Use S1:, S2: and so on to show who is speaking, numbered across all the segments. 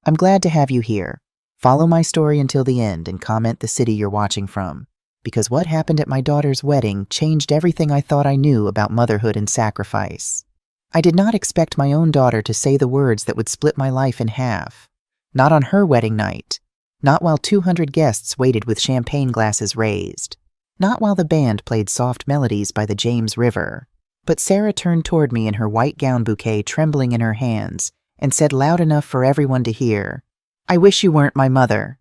S1: I'm glad to have you here. Follow my story until the end and comment the city you're watching from, because what happened at my daughter's wedding changed everything I thought I knew about motherhood and sacrifice. I did not expect my own daughter to say the words that would split my life in half. Not on her wedding night. Not while 200 guests waited with champagne glasses raised. Not while the band played soft melodies by the James River. But Sarah turned toward me in her white gown bouquet trembling in her hands and said loud enough for everyone to hear, "I wish you weren't my mother."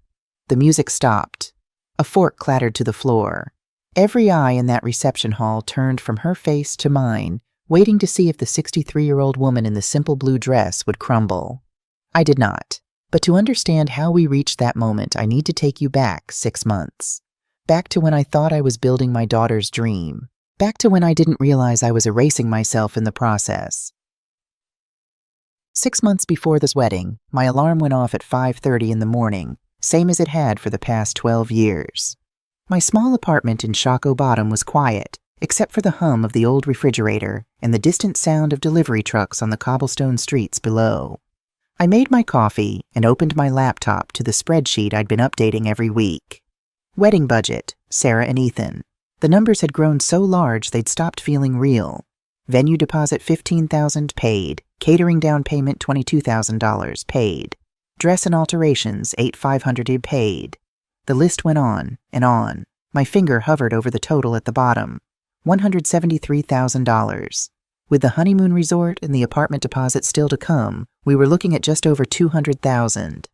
S1: The music stopped. A fork clattered to the floor. Every eye in that reception hall turned from her face to mine, waiting to see if the 63-year-old woman in the simple blue dress would crumble. I did not. But to understand how we reached that moment, I need to take you back 6 months. Back to when I thought I was building my daughter's dream. Back to when I didn't realize I was erasing myself in the process. 6 months before this wedding, my alarm went off at 5:30 in the morning, same as it had for the past 12 years. My small apartment in Shockoe Bottom was quiet, except for the hum of the old refrigerator and the distant sound of delivery trucks on the cobblestone streets below. I made my coffee and opened my laptop to the spreadsheet I'd been updating every week. Wedding budget, Sarah and Ethan. The numbers had grown so large they'd stopped feeling real. Venue deposit $15,000 paid. Catering down payment $22,000 paid. Dress and alterations $8,500 paid. The list went on and on. My finger hovered over the total at the bottom. $173,000. With the honeymoon resort and the apartment deposit still to come, we were looking at just over $200,000.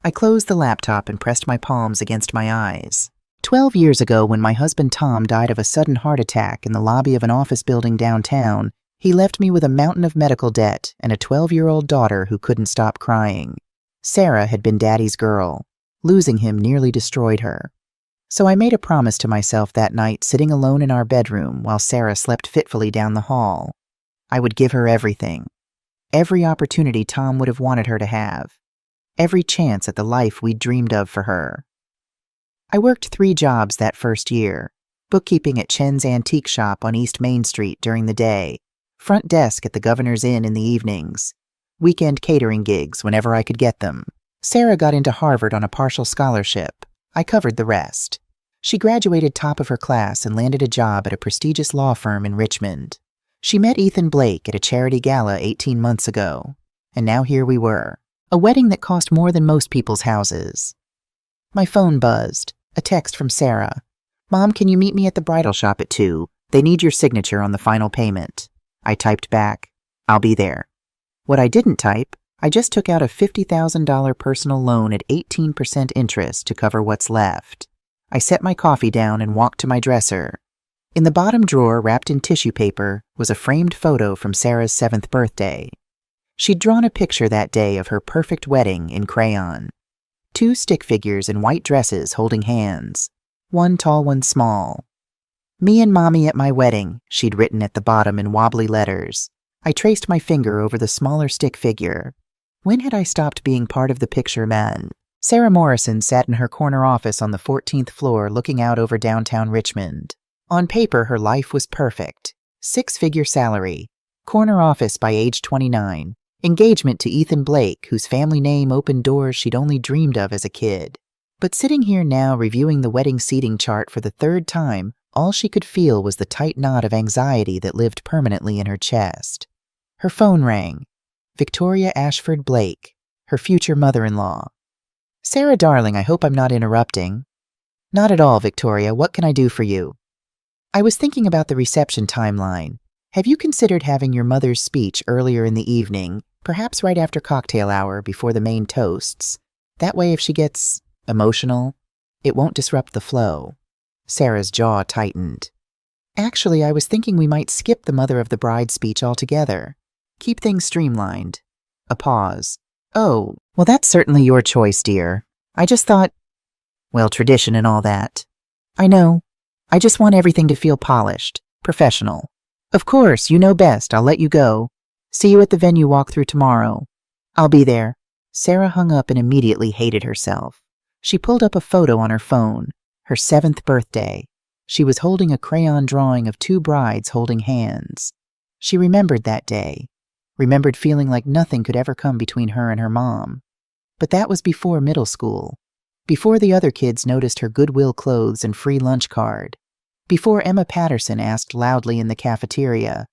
S1: I closed the laptop and pressed my palms against my eyes. 12 years ago, when my husband Tom died of a sudden heart attack in the lobby of an office building downtown, he left me with a mountain of medical debt and a 12-year-old daughter who couldn't stop crying. Sarah had been Daddy's girl. Losing him nearly destroyed her. So I made a promise to myself that night, sitting alone in our bedroom while Sarah slept fitfully down the hall. I would give her everything. Every opportunity Tom would have wanted her to have. Every chance at the life we'd dreamed of for her. I worked 3 jobs that first year. Bookkeeping at Chen's Antique Shop on East Main Street during the day. Front desk at the Governor's Inn in the evenings. Weekend catering gigs whenever I could get them. Sarah got into Harvard on a partial scholarship. I covered the rest. She graduated top of her class and landed a job at a prestigious law firm in Richmond. She met Ethan Blake at a charity gala 18 months ago. And now here we were. A wedding that cost more than most people's houses. My phone buzzed. A text from Sarah. "Mom, can you meet me at the bridal shop at 2? They need your signature on the final payment." I typed back, "I'll be there." What I didn't type, I just took out a $50,000 personal loan at 18% interest to cover what's left. I set my coffee down and walked to my dresser. In the bottom drawer, wrapped in tissue paper, was a framed photo from Sarah's 7th birthday. She'd drawn a picture that day of her perfect wedding in crayon. 2 stick figures in white dresses holding hands. One tall, one small. "Me and Mommy at my wedding," she'd written at the bottom in wobbly letters. I traced my finger over the smaller stick figure. When had I stopped being part of the picture then? Sarah Morrison sat in her corner office on the 14th floor looking out over downtown Richmond. On paper, her life was perfect. 6-figure salary. Corner office by age 29. Engagement to Ethan Blake, whose family name opened doors she'd only dreamed of as a kid. But sitting here now reviewing the wedding seating chart for the 3rd time, all she could feel was the tight knot of anxiety that lived permanently in her chest. Her phone rang. Victoria Ashford Blake, her future mother-in-law. "Sarah, darling, I hope I'm not interrupting." "Not at all, Victoria. What can I do for you?" "I was thinking about the reception timeline. Have you considered having your mother's speech earlier in the evening, perhaps right after cocktail hour before the main toasts? That way, if she gets emotional, it won't disrupt the flow." Sarah's jaw tightened. "Actually, I was thinking we might skip the mother of the bride speech altogether. Keep things streamlined." A pause. "Oh, well, that's certainly your choice, dear. I just thought, well, tradition and all that." "I know. I just want everything to feel polished, professional." "Of course, you know best. I'll let you go. See you at the venue walkthrough tomorrow." "I'll be there." Sarah hung up and immediately hated herself. She pulled up a photo on her phone. Her 7th birthday. She was holding a crayon drawing of 2 brides holding hands. She remembered that day. Remembered feeling like nothing could ever come between her and her mom. But that was before middle school. Before the other kids noticed her Goodwill clothes and free lunch card. Before Emma Patterson asked loudly in the cafeteria,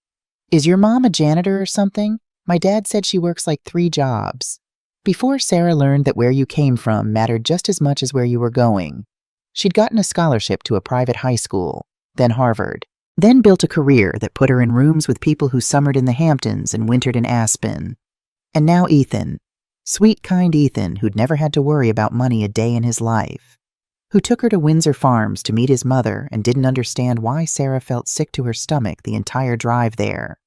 S1: "Is your mom a janitor or something? My dad said she works like 3 jobs." Before Sarah learned that where you came from mattered just as much as where you were going. She'd gotten a scholarship to a private high school, then Harvard, then built a career that put her in rooms with people who summered in the Hamptons and wintered in Aspen. And now Ethan, sweet, kind Ethan, who'd never had to worry about money a day in his life, who took her to Windsor Farms to meet his mother and didn't understand why Sarah felt sick to her stomach the entire drive there.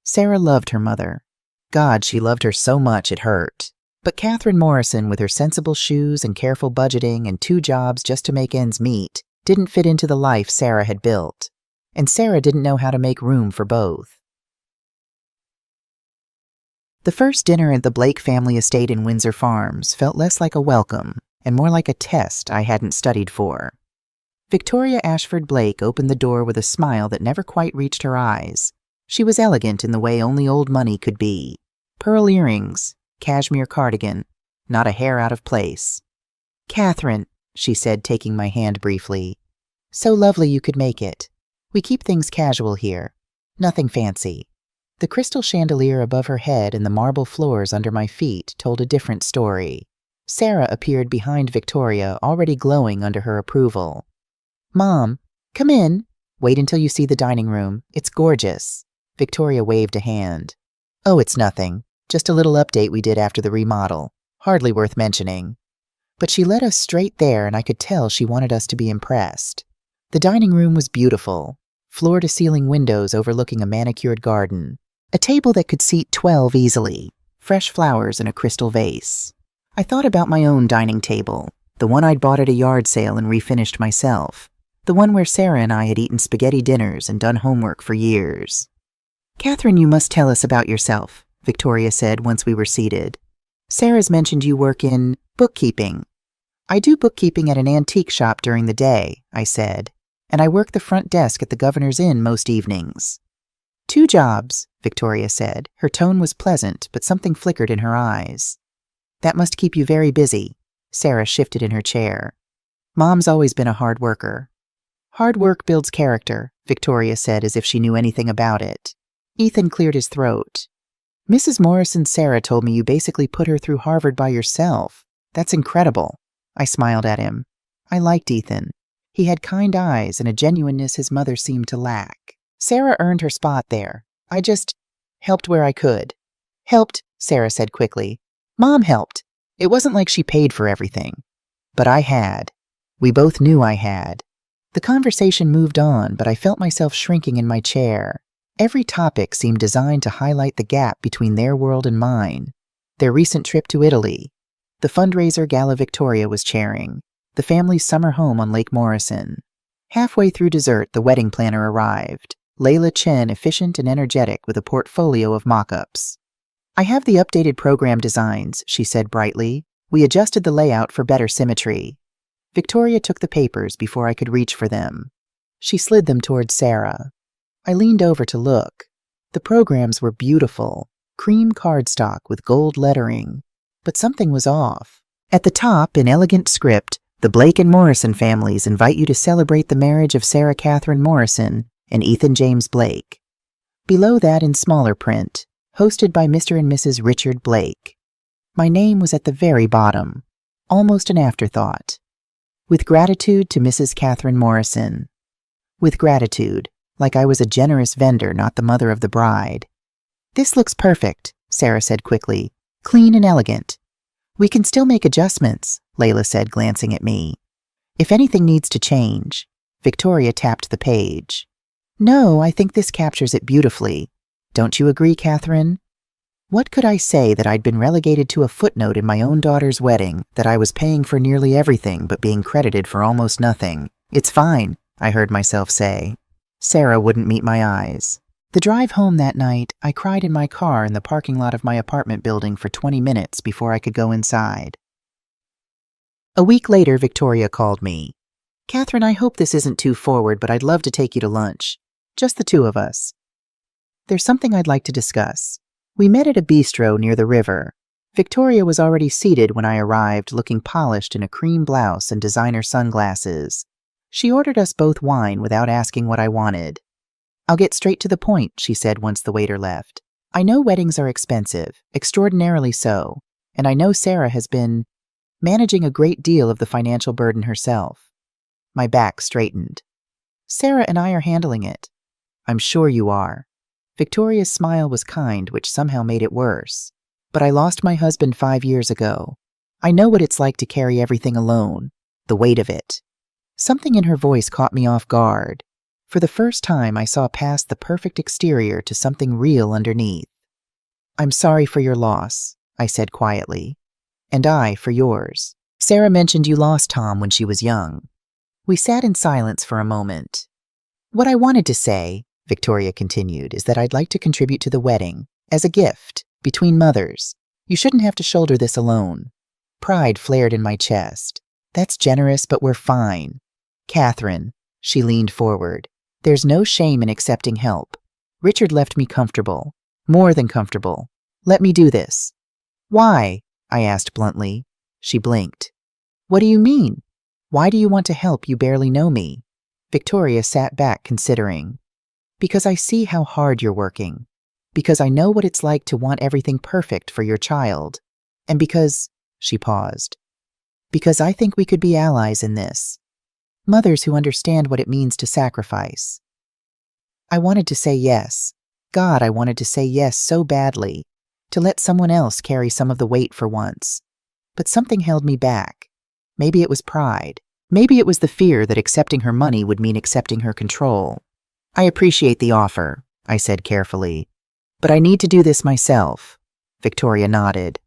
S1: Sarah loved her mother. God, she loved her so much it hurt. But Catherine Morrison, with her sensible shoes and careful budgeting and 2 jobs just to make ends meet, didn't fit into the life Sarah had built. And Sarah didn't know how to make room for both. The first dinner at the Blake family estate in Windsor Farms felt less like a welcome and more like a test I hadn't studied for. Victoria Ashford Blake opened the door with a smile that never quite reached her eyes. She was elegant in the way only old money could be. Pearl earrings, cashmere cardigan, not a hair out of place. "Catherine," she said, taking my hand briefly. "So lovely you could make it. We keep things casual here. Nothing fancy." The crystal chandelier above her head and the marble floors under my feet told a different story. Sarah appeared behind Victoria, already glowing under her approval. "Mom, come in. Wait until you see the dining room. It's gorgeous." Victoria waved a hand. "Oh, it's nothing. Just a little update we did after the remodel. Hardly worth mentioning." But she led us straight there, and I could tell she wanted us to be impressed. The dining room was beautiful. Floor-to-ceiling windows overlooking a manicured garden. A table that could seat 12 easily. Fresh flowers in a crystal vase. I thought about my own dining table, the one I'd bought at a yard sale and refinished myself. The one where Sarah and I had eaten spaghetti dinners and done homework for years. "Catherine, you must tell us about yourself," Victoria said once we were seated. "Sarah's mentioned you work in bookkeeping." "I do bookkeeping at an antique shop during the day," I said, "and I work the front desk at the Governor's Inn most evenings." "2 jobs," Victoria said. Her tone was pleasant, but something flickered in her eyes. "That must keep you very busy." Sarah shifted in her chair. "Mom's always been a hard worker." "Hard work builds character," Victoria said as if she knew anything about it. Ethan cleared his throat. "Mrs. Morrison Sarah told me you basically put her through Harvard by yourself. That's incredible." I smiled at him. I liked Ethan. He had kind eyes and a genuineness his mother seemed to lack. Sarah earned her spot there. I just helped where I could. "Helped," Sarah said quickly. "Mom helped. It wasn't like she paid for everything. But I had. We both knew I had." The conversation moved on, but I felt myself shrinking in my chair. Every topic seemed designed to highlight the gap between their world and mine. Their recent trip to Italy, the fundraiser gala Victoria was chairing, the family's summer home on Lake Morrison. Halfway through dessert, the wedding planner arrived, Layla Chen, efficient and energetic with a portfolio of mock-ups. "I have the updated program designs," she said brightly. "We adjusted the layout for better symmetry." Victoria took the papers before I could reach for them. She slid them towards Sarah. I leaned over to look. The programs were beautiful, cream cardstock with gold lettering. But something was off. At the top, in elegant script, "The Blake and Morrison families invite you to celebrate the marriage of Sarah Catherine Morrison and Ethan James Blake." Below that, in smaller print, "Hosted by Mr. and Mrs. Richard Blake." My name was at the very bottom, almost an afterthought. "With gratitude to Mrs. Catherine Morrison." With gratitude, like I was a generous vendor, not the mother of the bride. "This looks perfect," Sarah said quickly. "Clean and elegant." "We can still make adjustments," Layla said, glancing at me. "If anything needs to change." Victoria tapped the page. "No, I think this captures it beautifully. Don't you agree, Catherine?" What could I say that I'd been relegated to a footnote in my own daughter's wedding, that I was paying for nearly everything but being credited for almost nothing? "It's fine," I heard myself say. Sarah wouldn't meet my eyes. The drive home that night, I cried in my car in the parking lot of my apartment building for 20 minutes before I could go inside. A week later, Victoria called me. "Catherine, I hope this isn't too forward, but I'd love to take you to lunch. Just the 2 of us. There's something I'd like to discuss." We met at a bistro near the river. Victoria was already seated when I arrived, looking polished in a cream blouse and designer sunglasses. She ordered us both wine without asking what I wanted. "I'll get straight to the point," she said once the waiter left. "I know weddings are expensive, extraordinarily so, and I know Sarah has been managing a great deal of the financial burden herself." My back straightened. "Sarah and I are handling it." "I'm sure you are." Victoria's smile was kind, which somehow made it worse. "But I lost my husband 5 years ago. I know what it's like to carry everything alone, the weight of it." Something in her voice caught me off guard. For the first time, I saw past the perfect exterior to something real underneath. "I'm sorry for your loss," I said quietly. "And I for yours. Sarah mentioned you lost Tom when she was young." We sat in silence for a moment. "What I wanted to say," Victoria continued, "is that I'd like to contribute to the wedding, as a gift, between mothers. You shouldn't have to shoulder this alone." Pride flared in my chest. "That's generous, but we're fine." "Catherine," she leaned forward, "there's no shame in accepting help. Richard left me comfortable, more than comfortable. Let me do this." "Why?" I asked bluntly. She blinked. "What do you mean? Why do you want to help? You barely know me." Victoria sat back considering. "Because I see how hard you're working. Because I know what it's like to want everything perfect for your child. And because," she paused, "because I think we could be allies in this. Mothers who understand what it means to sacrifice." I wanted to say yes. God, I wanted to say yes so badly, to let someone else carry some of the weight for once. But something held me back. Maybe it was pride. Maybe it was the fear that accepting her money would mean accepting her control. "I appreciate the offer," I said carefully, "but I need to do this myself." Victoria nodded.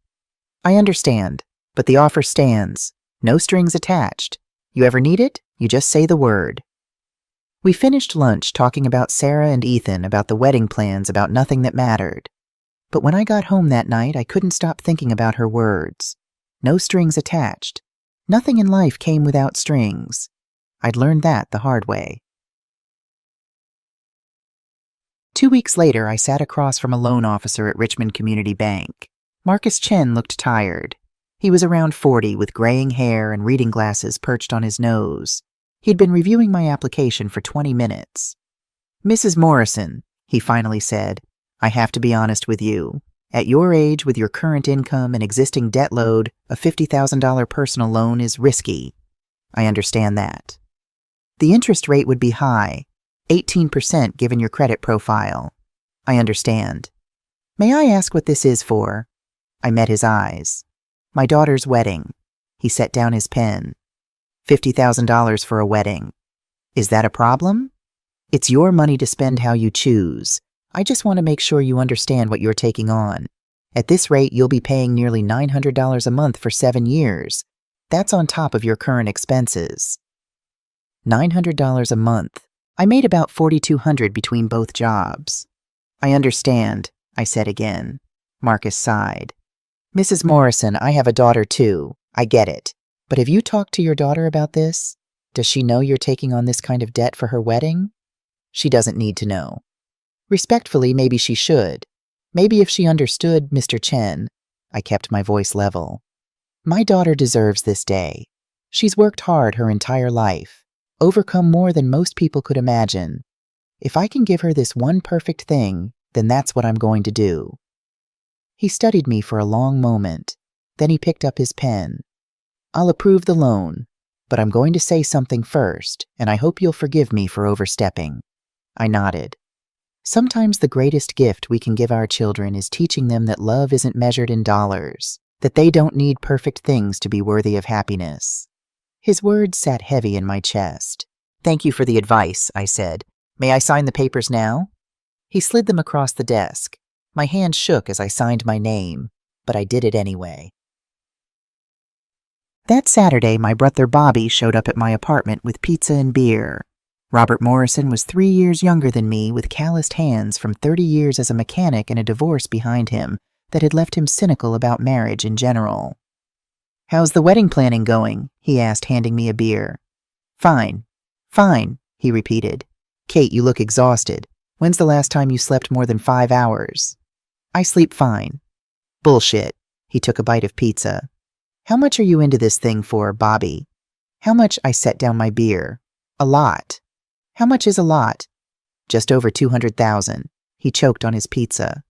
S1: "I understand, but the offer stands. No strings attached. You ever need it, you just say the word." We finished lunch talking about Sarah and Ethan, about the wedding plans, about nothing that mattered. But when I got home that night, I couldn't stop thinking about her words. No strings attached. Nothing in life came without strings. I'd learned that the hard way. 2 weeks later, I sat across from a loan officer at Richmond Community Bank. Marcus Chen looked tired. He was around 40, with graying hair and reading glasses perched on his nose. He'd been reviewing my application for 20 minutes. "Mrs. Morrison," he finally said, "I have to be honest with you. At your age, with your current income and existing debt load, a $50,000 personal loan is risky. I understand that. The interest rate would be high, 18% given your credit profile. I understand. May I ask what this is for?" I met his eyes. "My daughter's wedding." He set down his pen. $50,000 for a wedding. Is that a problem? It's your money to spend how you choose. I just want to make sure you understand what you're taking on. At this rate, you'll be paying nearly $900 a month for 7 years. That's on top of your current expenses. $900 a month. I made about $4,200 between both jobs. I understand, I said again. Marcus sighed. "Mrs. Morrison, I have a daughter too. I get it. But have you talked to your daughter about this? Does she know you're taking on this kind of debt for her wedding?" "She doesn't need to know." "Respectfully, maybe she should. Maybe if she understood, Mr. Chen." I kept my voice level. "My daughter deserves this day. She's worked hard her entire life, overcome more than most people could imagine. If I can give her this one perfect thing, then that's what I'm going to do." He studied me for a long moment. Then he picked up his pen. "I'll approve the loan, but I'm going to say something first, and I hope you'll forgive me for overstepping." I nodded. Sometimes the greatest gift we can give our children is teaching them that love isn't measured in dollars, that they don't need perfect things to be worthy of happiness. His words sat heavy in my chest. "Thank you for the advice," I said. "May I sign the papers now?" He slid them across the desk. My hand shook as I signed my name, but I did it anyway. That Saturday, my brother Bobby showed up at my apartment with pizza and beer. Robert Morrison was 3 years younger than me, with calloused hands from 30 years as a mechanic and a divorce behind him that had left him cynical about marriage in general. "How's the wedding planning going?" he asked, handing me a beer. "Fine. Fine," he repeated. "Kate, you look exhausted. When's the last time you slept more than 5 hours?" "I sleep fine." "Bullshit. He took a bite of pizza. How much are you into this thing for, Bobby? How much? I set down my beer. A lot. How much is a lot? Just over 200,000. He choked on his pizza.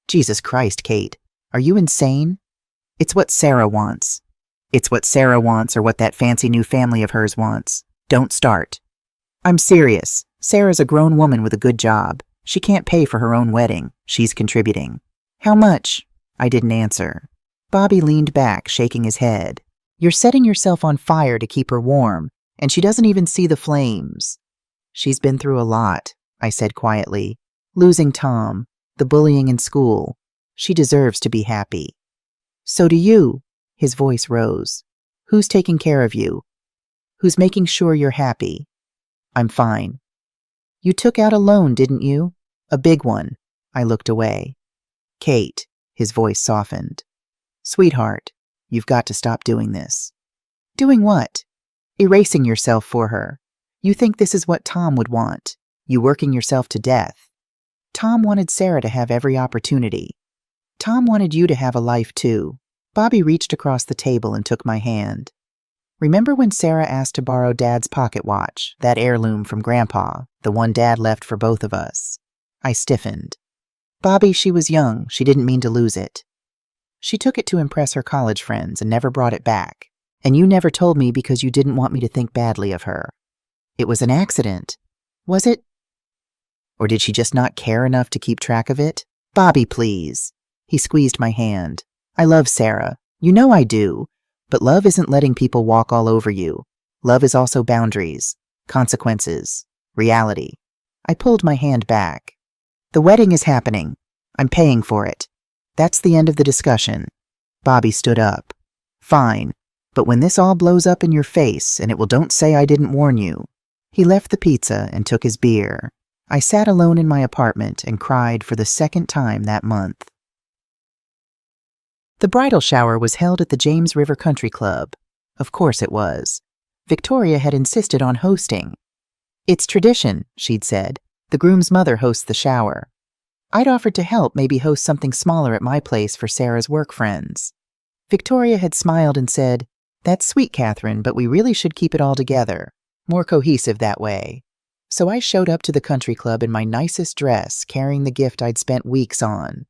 S1: Jesus Christ, Kate. Are you insane? It's what Sarah wants. It's what Sarah wants or what that fancy new family of hers wants. Don't start. I'm serious. Sarah's a grown woman with a good job. She can't pay for her own wedding. She's contributing. How much? I didn't answer. Bobby leaned back, shaking his head. You're setting yourself on fire to keep her warm, and she doesn't even see the flames. She's been through a lot, I said quietly. Losing Tom, the bullying in school. She deserves to be happy. So do you. His voice rose. Who's taking care of you? Who's making sure you're happy? I'm fine. You took out a loan, didn't you? A big one. I looked away. Kate, his voice softened. Sweetheart, you've got to stop doing this. Doing what? Erasing yourself for her. You think this is what Tom would want. You working yourself to death. Tom wanted Sarah to have every opportunity. Tom wanted you to have a life too. Bobby reached across the table and took my hand. Remember when Sarah asked to borrow Dad's pocket watch, that heirloom from Grandpa, the one Dad left for both of us? I stiffened. Bobby, she was young. She didn't mean to lose it. She took it to impress her college friends and never brought it back. And you never told me because you didn't want me to think badly of her. It was an accident. Was it? Or did she just not care enough to keep track of it? Bobby, please. He squeezed my hand. I love Sarah. You know I do. But love isn't letting people walk all over you. Love is also boundaries, consequences, reality. I pulled my hand back. The wedding is happening. I'm paying for it. That's the end of the discussion. Bobby stood up. Fine. But when this all blows up in your face, and it will don't say I didn't warn you. He left the pizza and took his beer. I sat alone in my apartment and cried for the second time that month. The bridal shower was held at the James River Country Club. Of course it was. Victoria had insisted on hosting. It's tradition, she'd said. The groom's mother hosts the shower. I'd offered to help, maybe host something smaller at my place for Sarah's work friends. Victoria had smiled and said, That's sweet, Catherine, but we really should keep it all together. More cohesive that way. So I showed up to the country club in my nicest dress, carrying the gift I'd spent weeks on.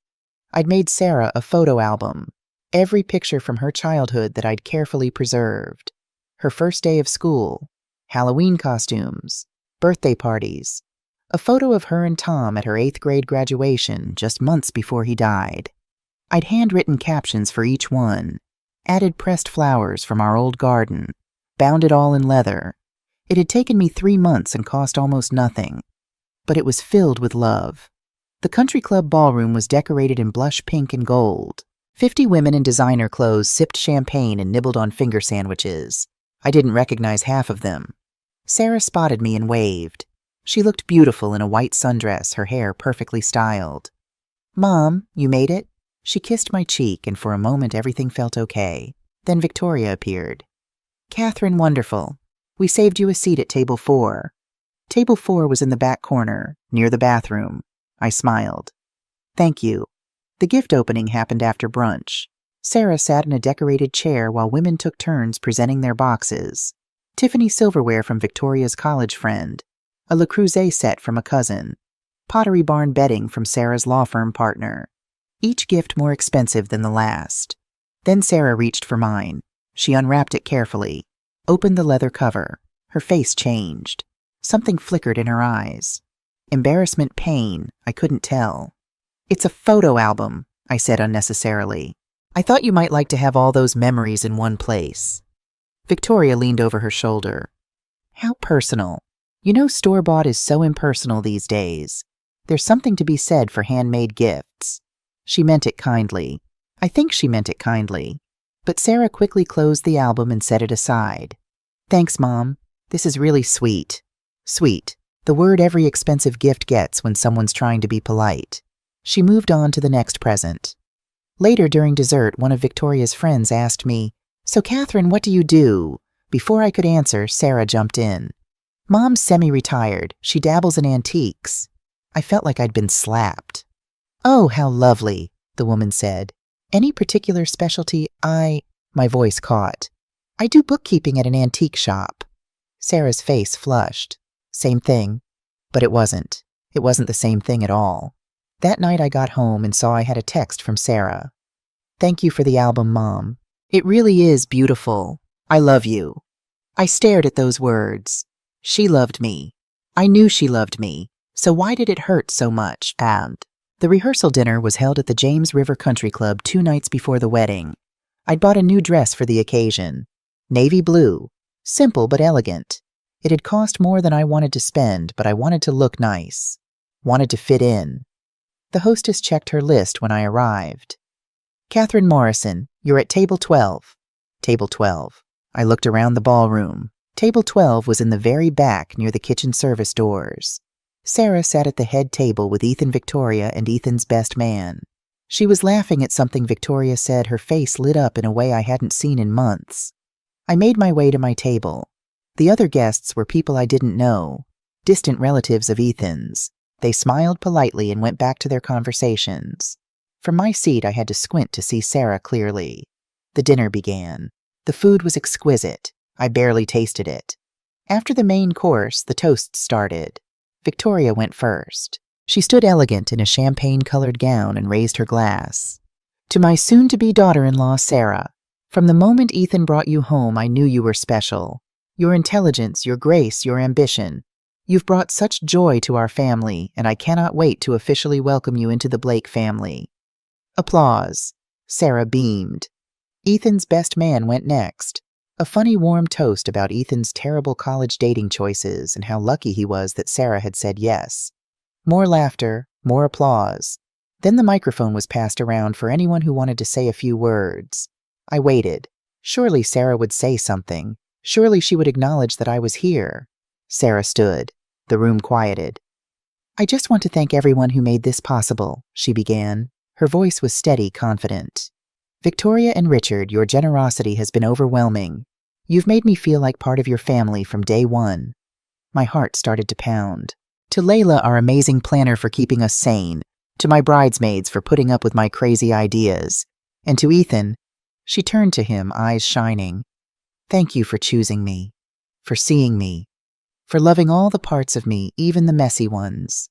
S1: I'd made Sarah a photo album. Every picture from her childhood that I'd carefully preserved. Her first day of school, Halloween costumes, birthday parties, a photo of her and Tom at her 8th grade graduation just months before he died. I'd handwritten captions for each one, added pressed flowers from our old garden, bound it all in leather. It had taken me 3 months and cost almost nothing, but it was filled with love. The country club ballroom was decorated in blush pink and gold. 50 women in designer clothes sipped champagne and nibbled on finger sandwiches. I didn't recognize half of them. Sarah spotted me and waved. She looked beautiful in a white sundress, her hair perfectly styled. Mom, you made it? She kissed my cheek, and for a moment everything felt okay. Then Victoria appeared. Catherine, wonderful. We saved you a seat at table 4. Table 4 was in the back corner, near the bathroom. I smiled. Thank you. The gift opening happened after brunch. Sarah sat in a decorated chair while women took turns presenting their boxes. Tiffany silverware from Victoria's college friend, a Le Creuset set from a cousin, Pottery Barn bedding from Sarah's law firm partner. Each gift more expensive than the last. Then Sarah reached for mine. She unwrapped it carefully, opened the leather cover. Her face changed. Something flickered in her eyes. Embarrassment, pain, I couldn't tell. It's a photo album, I said unnecessarily. I thought you might like to have all those memories in one place. Victoria leaned over her shoulder. How personal. You know, store-bought is so impersonal these days. There's something to be said for handmade gifts. She meant it kindly. I think she meant it kindly. But Sarah quickly closed the album and set it aside. Thanks, Mom. This is really sweet. Sweet. The word every expensive gift gets when someone's trying to be polite. She moved on to the next present. Later during dessert, one of Victoria's friends asked me, So, Catherine, what do you do? Before I could answer, Sarah jumped in. Mom's semi-retired. She dabbles in antiques. I felt like I'd been slapped. Oh, how lovely, the woman said. Any particular specialty? My voice caught. I do bookkeeping at an antique shop. Sarah's face flushed. Same thing. But it wasn't. It wasn't the same thing at all. That night I got home and saw I had a text from Sarah. Thank you for the album, Mom. It really is beautiful. I love you. I stared at those words. She loved me. I knew she loved me. So why did it hurt so much? And the rehearsal dinner was held at the James River Country Club 2 nights before the wedding. I'd bought a new dress for the occasion. Navy blue. Simple but elegant. It had cost more than I wanted to spend, but I wanted to look nice. Wanted to fit in. The hostess checked her list when I arrived. Catherine Morrison, you're at table 12. Table 12. I looked around the ballroom. Table 12 was in the very back near the kitchen service doors. Sarah sat at the head table with Ethan, Victoria, and Ethan's best man. She was laughing at something Victoria said. Her face lit up in a way I hadn't seen in months. I made my way to my table. The other guests were people I didn't know, distant relatives of Ethan's. They smiled politely and went back to their conversations. From my seat, I had to squint to see Sarah clearly. The dinner began. The food was exquisite. I barely tasted it. After the main course, the toasts started. Victoria went first. She stood elegant in a champagne-colored gown and raised her glass. To my soon-to-be daughter-in-law, Sarah. From the moment Ethan brought you home, I knew you were special. Your intelligence, your grace, your ambition. You've brought such joy to our family, and I cannot wait to officially welcome you into the Blake family. Applause. Sarah beamed. Ethan's best man went next. A funny, warm toast about Ethan's terrible college dating choices and how lucky he was that Sarah had said yes. More laughter, more applause. Then the microphone was passed around for anyone who wanted to say a few words. I waited. Surely Sarah would say something. Surely she would acknowledge that I was here. Sarah stood. The room quieted. I just want to thank everyone who made this possible, she began. Her voice was steady, confident. Victoria and Richard, your generosity has been overwhelming. You've made me feel like part of your family from day one. My heart started to pound. To Layla, our amazing planner, for keeping us sane. To my bridesmaids for putting up with my crazy ideas. And to Ethan, she turned to him, eyes shining. Thank you for choosing me. For seeing me. For loving all the parts of me, even the messy ones.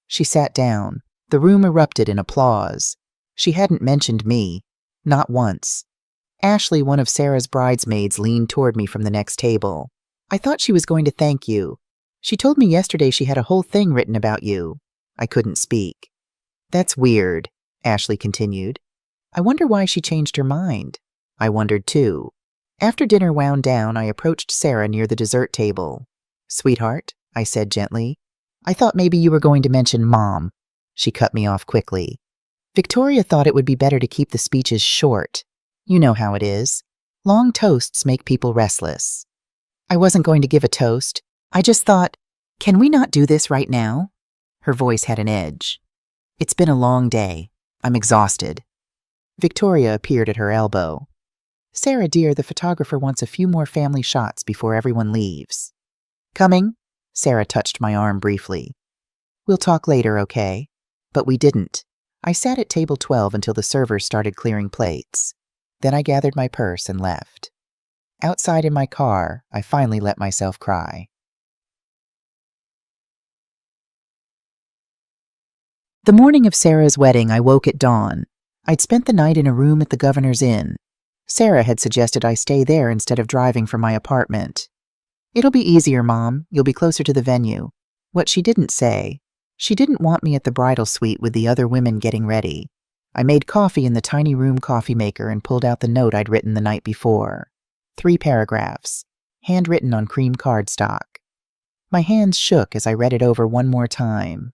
S1: She sat down. The room erupted in applause. She hadn't mentioned me. Not once. Ashley, one of Sarah's bridesmaids, leaned toward me from the next table. I thought she was going to thank you. She told me yesterday she had a whole thing written about you. I couldn't speak. That's weird, Ashley continued. I wonder why she changed her mind. I wondered too. After dinner wound down, I approached Sarah near the dessert table. Sweetheart, I said gently, I thought maybe you were going to mention Mom. She cut me off quickly. Victoria thought it would be better to keep the speeches short. You know how it is. Long toasts make people restless. I wasn't going to give a toast. I just thought, can we not do this right now? Her voice had an edge. It's been a long day. I'm exhausted. Victoria appeared at her elbow. Sarah, dear, the photographer wants a few more family shots before everyone leaves. Coming? Sarah touched my arm briefly. We'll talk later, okay? But we didn't. I sat at table 12 until the servers started clearing plates. Then I gathered my purse and left. Outside in my car, I finally let myself cry. The morning of Sarah's wedding, I woke at dawn. I'd spent the night in a room at the Governor's Inn. Sarah had suggested I stay there instead of driving from my apartment. It'll be easier, Mom. You'll be closer to the venue. What she didn't say, she didn't want me at the bridal suite with the other women getting ready. I made coffee in the tiny room coffee maker and pulled out the note I'd written the night before. 3 paragraphs, handwritten on cream cardstock. My hands shook as I read it over one more time.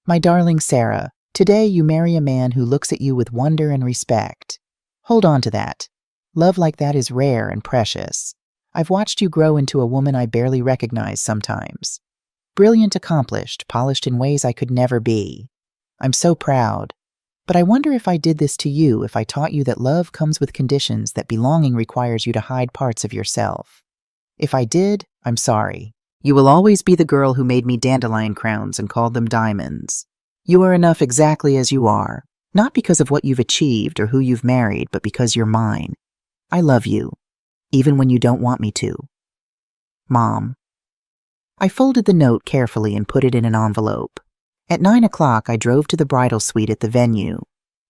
S1: My darling Sarah, today you marry a man who looks at you with wonder and respect. Hold on to that. Love like that is rare and precious. I've watched you grow into a woman I barely recognize sometimes. Brilliant, accomplished, polished in ways I could never be. I'm so proud. But I wonder if I did this to you, if I taught you that love comes with conditions, that belonging requires you to hide parts of yourself. If I did, I'm sorry. You will always be the girl who made me dandelion crowns and called them diamonds. You are enough exactly as you are. Not because of what you've achieved or who you've married, but because you're mine. I love you, even when you don't want me to. Mom. I folded the note carefully and put it in an envelope. At 9 o'clock, I drove to the bridal suite at the venue.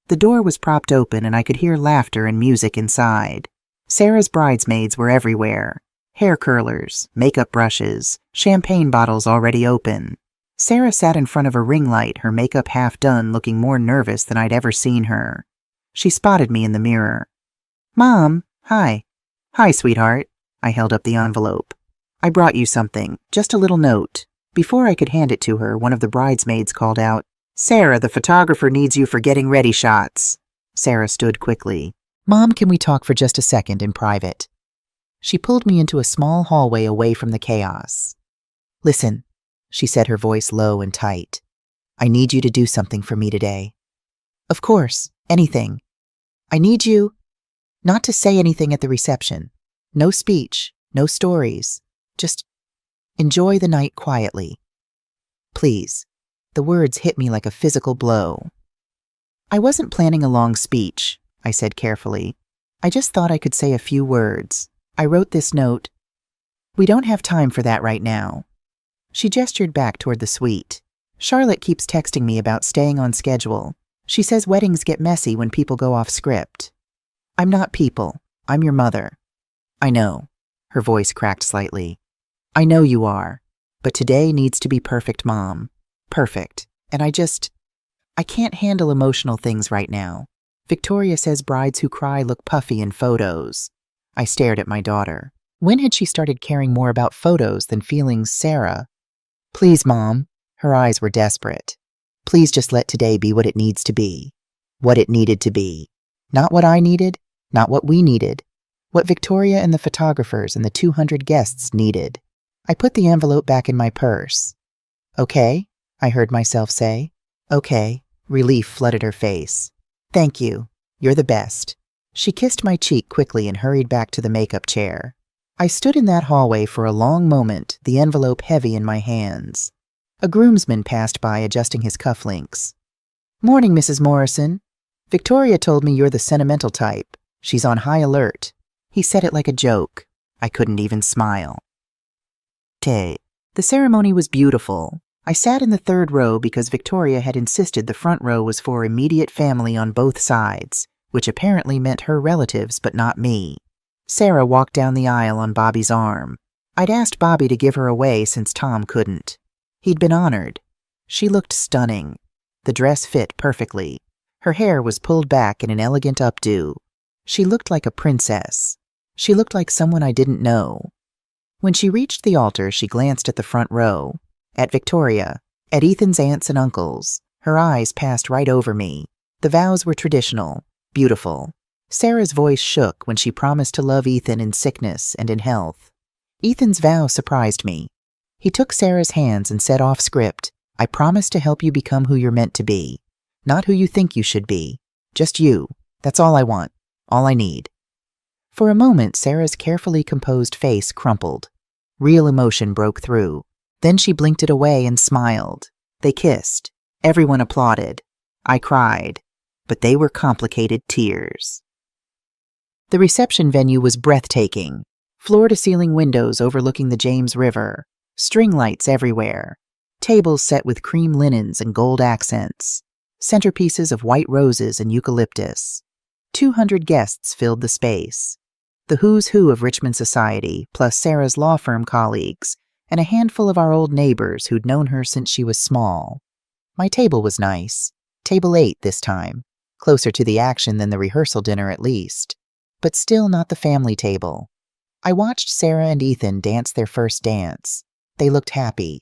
S1: The door was propped open and I could hear laughter and music inside. Sarah's bridesmaids were everywhere. Hair curlers, makeup brushes, champagne bottles already open. Sarah sat in front of a ring light, her makeup half done, looking more nervous than I'd ever seen her. She spotted me in the mirror. Mom, hi. Hi, sweetheart. I held up the envelope. I brought you something, just a little note. Before I could hand it to her, one of the bridesmaids called out, Sarah, the photographer needs you for getting ready shots. Sarah stood quickly. Mom, can we talk for just a second in private? She pulled me into a small hallway away from the chaos. Listen, she said, her voice low and tight. I need you to do something for me today. Of course, anything. I need you not to say anything at the reception. No speech, no stories. Just enjoy the night quietly. Please. The words hit me like a physical blow. I wasn't planning a long speech, I said carefully. I just thought I could say a few words. I wrote this note. We don't have time for that right now. She gestured back toward the suite. Charlotte keeps texting me about staying on schedule. She says weddings get messy when people go off script. I'm not people. I'm your mother. I know. Her voice cracked slightly. I know you are. But today needs to be perfect, Mom. Perfect. And I can't handle emotional things right now. Victoria says brides who cry look puffy in photos. I stared at my daughter. When had she started caring more about photos than feelings, Sarah? Please, Mom. Her eyes were desperate. Please just let today be what it needs to be. What it needed to be. Not what I needed, not what we needed. What Victoria and the photographers and the 200 guests needed. I put the envelope back in my purse. Okay, I heard myself say. Okay. Relief flooded her face. Thank you. You're the best. She kissed my cheek quickly and hurried back to the makeup chair. I stood in that hallway for a long moment, the envelope heavy in my hands. A groomsman passed by, adjusting his cufflinks. Morning, Mrs. Morrison. Victoria told me you're the sentimental type. She's on high alert. He said it like a joke. I couldn't even smile. The ceremony was beautiful. I sat in the third row because Victoria had insisted the front row was for immediate family on both sides, which apparently meant her relatives but not me. Sarah walked down the aisle on Bobby's arm. I'd asked Bobby to give her away since Tom couldn't. He'd been honored. She looked stunning. The dress fit perfectly. Her hair was pulled back in an elegant updo. She looked like a princess. She looked like someone I didn't know. When she reached the altar, she glanced at the front row. At Victoria, at Ethan's aunts and uncles. Her eyes passed right over me. The vows were traditional, beautiful. Sarah's voice shook when she promised to love Ethan in sickness and in health. Ethan's vow surprised me. He took Sarah's hands and said off script, I promise to help you become who you're meant to be. Not who you think you should be. Just you. That's all I want. All I need. For a moment, Sarah's carefully composed face crumpled. Real emotion broke through. Then she blinked it away and smiled. They kissed. Everyone applauded. I cried. But they were complicated tears. The reception venue was breathtaking. Floor-to-ceiling windows overlooking the James River. String lights everywhere. Tables set with cream linens and gold accents. Centerpieces of white roses and eucalyptus. 200 guests filled the space. The who's who of Richmond society, plus Sarah's law firm colleagues, and a handful of our old neighbors who'd known her since she was small. My table was nice. Table 8 this time. Closer to the action than the rehearsal dinner at least. But still not the family table. I watched Sarah and Ethan dance their first dance. They looked happy.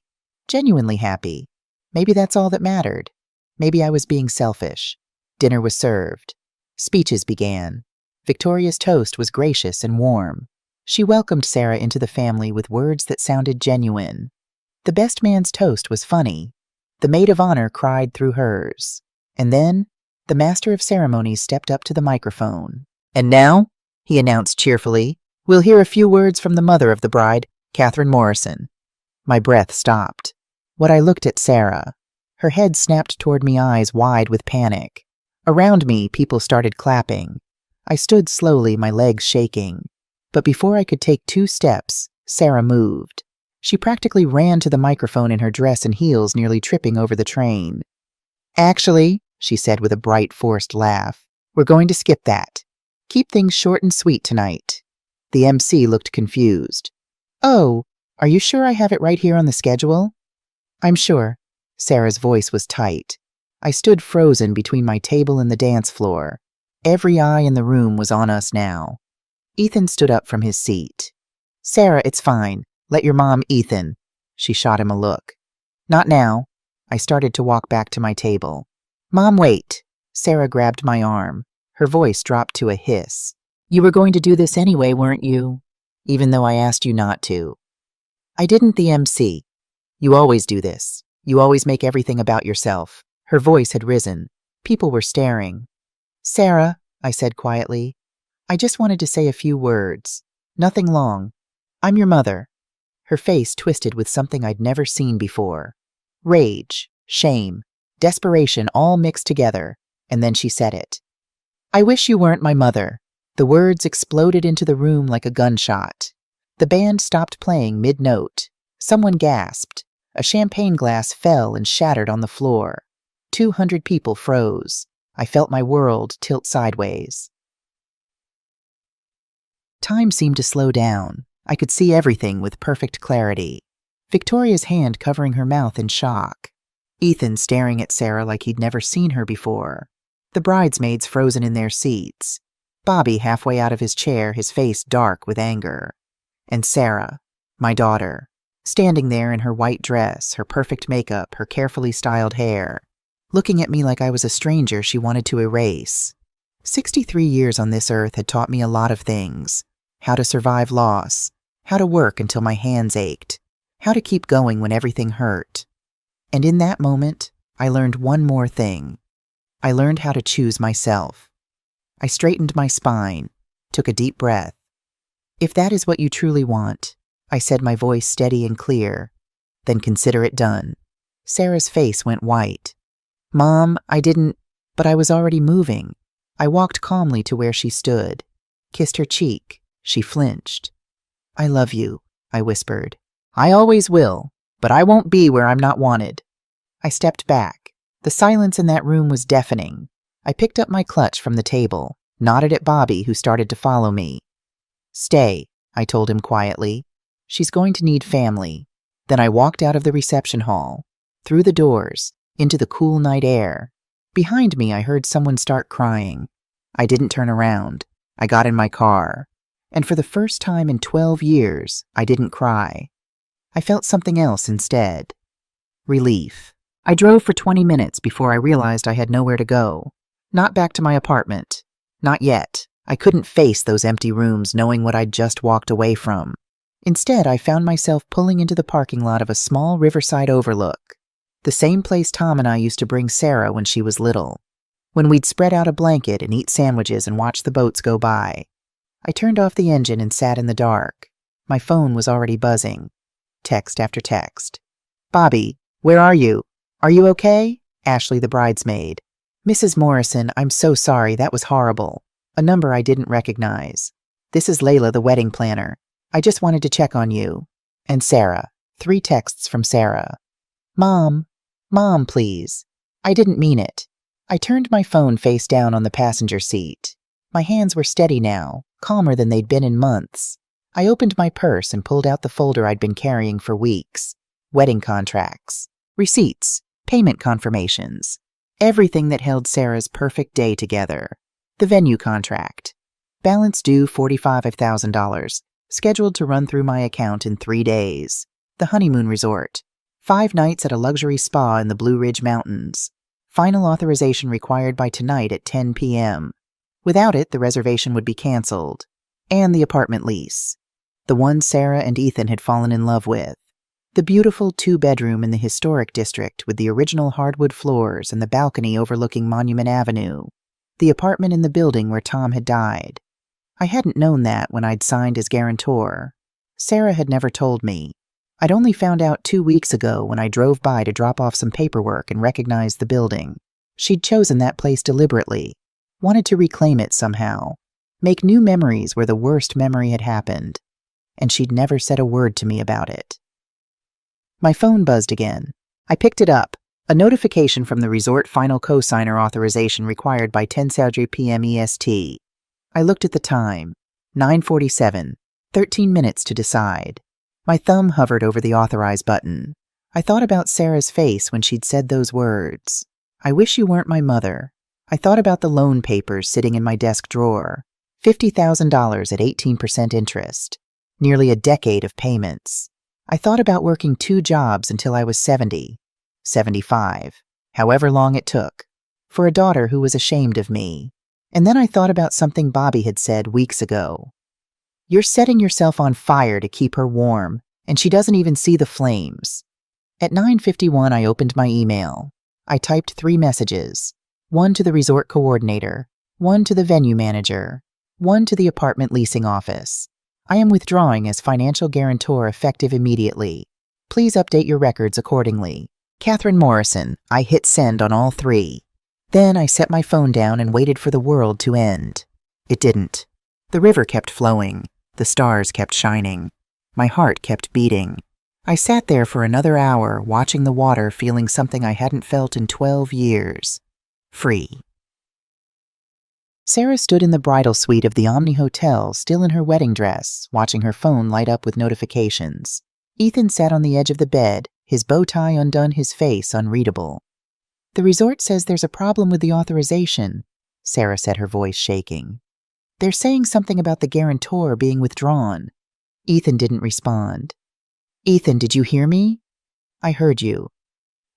S1: Genuinely happy. Maybe that's all that mattered. Maybe I was being selfish. Dinner was served. Speeches began. Victoria's toast was gracious and warm. She welcomed Sarah into the family with words that sounded genuine. The best man's toast was funny. The maid of honor cried through hers. And then, the master of ceremonies stepped up to the microphone. And now, he announced cheerfully, we'll hear a few words from the mother of the bride, Catherine Morrison. My breath stopped. What I looked at Sarah. Her head snapped toward me, eyes wide with panic. Around me, people started clapping. I stood slowly, my legs shaking. But before I could take 2 steps, Sarah moved. She practically ran to the microphone in her dress and heels, nearly tripping over the train. "Actually," she said with a bright, forced laugh, "we're going to skip that. Keep things short and sweet tonight." The MC looked confused. "Oh, are you sure I have it right here on the schedule?" "I'm sure." Sarah's voice was tight. I stood frozen between my table and the dance floor. Every eye in the room was on us now. Ethan stood up from his seat. "Sarah, it's fine. Let your mom, Ethan." She shot him a look. "Not now." I started to walk back to my table. "Mom, wait." Sarah grabbed my arm. Her voice dropped to a hiss. "You were going to do this anyway, weren't you? Even though I asked you not to." "I didn't, the MC. You always do this. You always make everything about yourself." Her voice had risen. People were staring. "Sarah," I said quietly, "I just wanted to say a few words. Nothing long. I'm your mother." Her face twisted with something I'd never seen before. Rage, shame, desperation all mixed together, and then she said it. "I wish you weren't my mother." The words exploded into the room like a gunshot. The band stopped playing mid-note. Someone gasped. A champagne glass fell and shattered on the floor. 200 people froze. I felt my world tilt sideways. Time seemed to slow down. I could see everything with perfect clarity. Victoria's hand covering her mouth in shock. Ethan staring at Sarah like he'd never seen her before. The bridesmaids frozen in their seats. Bobby halfway out of his chair, his face dark with anger. And Sarah, my daughter, standing there in her white dress, her perfect makeup, her carefully styled hair, looking at me like I was a stranger she wanted to erase. 63 years on this earth had taught me a lot of things. How to survive loss, how to work until my hands ached, how to keep going when everything hurt. And in that moment, I learned one more thing. I learned how to choose myself. I straightened my spine, took a deep breath. "If that is what you truly want," I said, my voice steady and clear, "then consider it done." Sarah's face went white. "Mom, I didn't," but I was already moving. I walked calmly to where she stood, kissed her cheek. She flinched. "I love you," I whispered. "I always will, but I won't be where I'm not wanted." I stepped back. The silence in that room was deafening. I picked up my clutch from the table, nodded at Bobby, who started to follow me. "Stay," I told him quietly. "She's going to need family." Then I walked out of the reception hall, through the doors, into the cool night air. Behind me, I heard someone start crying. I didn't turn around. I got in my car. And for the first time in 12 years, I didn't cry. I felt something else instead. Relief. I drove for 20 minutes before I realized I had nowhere to go. Not back to my apartment. Not yet. I couldn't face those empty rooms knowing what I'd just walked away from. Instead, I found myself pulling into the parking lot of a small riverside overlook. The same place Tom and I used to bring Sarah when she was little. When we'd spread out a blanket and eat sandwiches and watch the boats go by. I turned off the engine and sat in the dark. My phone was already buzzing. Text after text. "Bobby, where are you? Are you okay?" Ashley, the bridesmaid. "Mrs. Morrison, I'm so sorry, that was horrible." A number I didn't recognize. "This is Layla, the wedding planner. I just wanted to check on you." And Sarah. 3 texts from Sarah. "Mom, Mom, please." I didn't mean it. I turned my phone face down on the passenger seat. My hands were steady now, calmer than they'd been in months. I opened my purse and pulled out the folder I'd been carrying for weeks. Wedding contracts, receipts, payment confirmations. Everything that held Sarah's perfect day together. The venue contract. Balance due $45,000. Scheduled to run through my account in 3 days. The honeymoon resort. 5 nights at a luxury spa in the Blue Ridge Mountains. Final authorization required by tonight at 10 p.m. Without it, the reservation would be canceled. And the apartment lease. The one Sarah and Ethan had fallen in love with. The beautiful 2-bedroom in the historic district with the original hardwood floors and the balcony overlooking Monument Avenue. The apartment in the building where Tom had died. I hadn't known that when I'd signed as guarantor. Sarah had never told me. I'd only found out 2 weeks ago when I drove by to drop off some paperwork and recognized the building. She'd chosen that place deliberately, wanted to reclaim it somehow, make new memories where the worst memory had happened, and she'd never said a word to me about it. My phone buzzed again. I picked it up. A notification from the resort final cosigner authorization required by 10:00 p.m. EST. I looked at the time. 9:47. 13 minutes to decide. My thumb hovered over the authorize button. I thought about Sarah's face when she'd said those words. I wish you weren't my mother. I thought about the loan papers sitting in my desk drawer. $50,000 at 18% interest. Nearly a decade of payments. I thought about working 2 jobs until I was 70, 75, however long it took, for a daughter who was ashamed of me. And then I thought about something Bobby had said weeks ago. You're setting yourself on fire to keep her warm, and she doesn't even see the flames. At 9:51, I opened my email. I typed 3 messages, one to the resort coordinator, one to the venue manager, one to the apartment leasing office. I am withdrawing as financial guarantor effective immediately. Please update your records accordingly. Catherine Morrison. I hit send on all 3. Then I set my phone down and waited for the world to end. It didn't. The river kept flowing. The stars kept shining. My heart kept beating. I sat there for another hour, watching the water, feeling something I hadn't felt in 12 years. Free. Sarah stood in the bridal suite of the Omni Hotel, still in her wedding dress, watching her phone light up with notifications. Ethan sat on the edge of the bed, his bow tie undone, his face unreadable. The resort says there's a problem with the authorization, Sarah said, her voice shaking. They're saying something about the guarantor being withdrawn. Ethan didn't respond. Ethan, did you hear me? I heard you.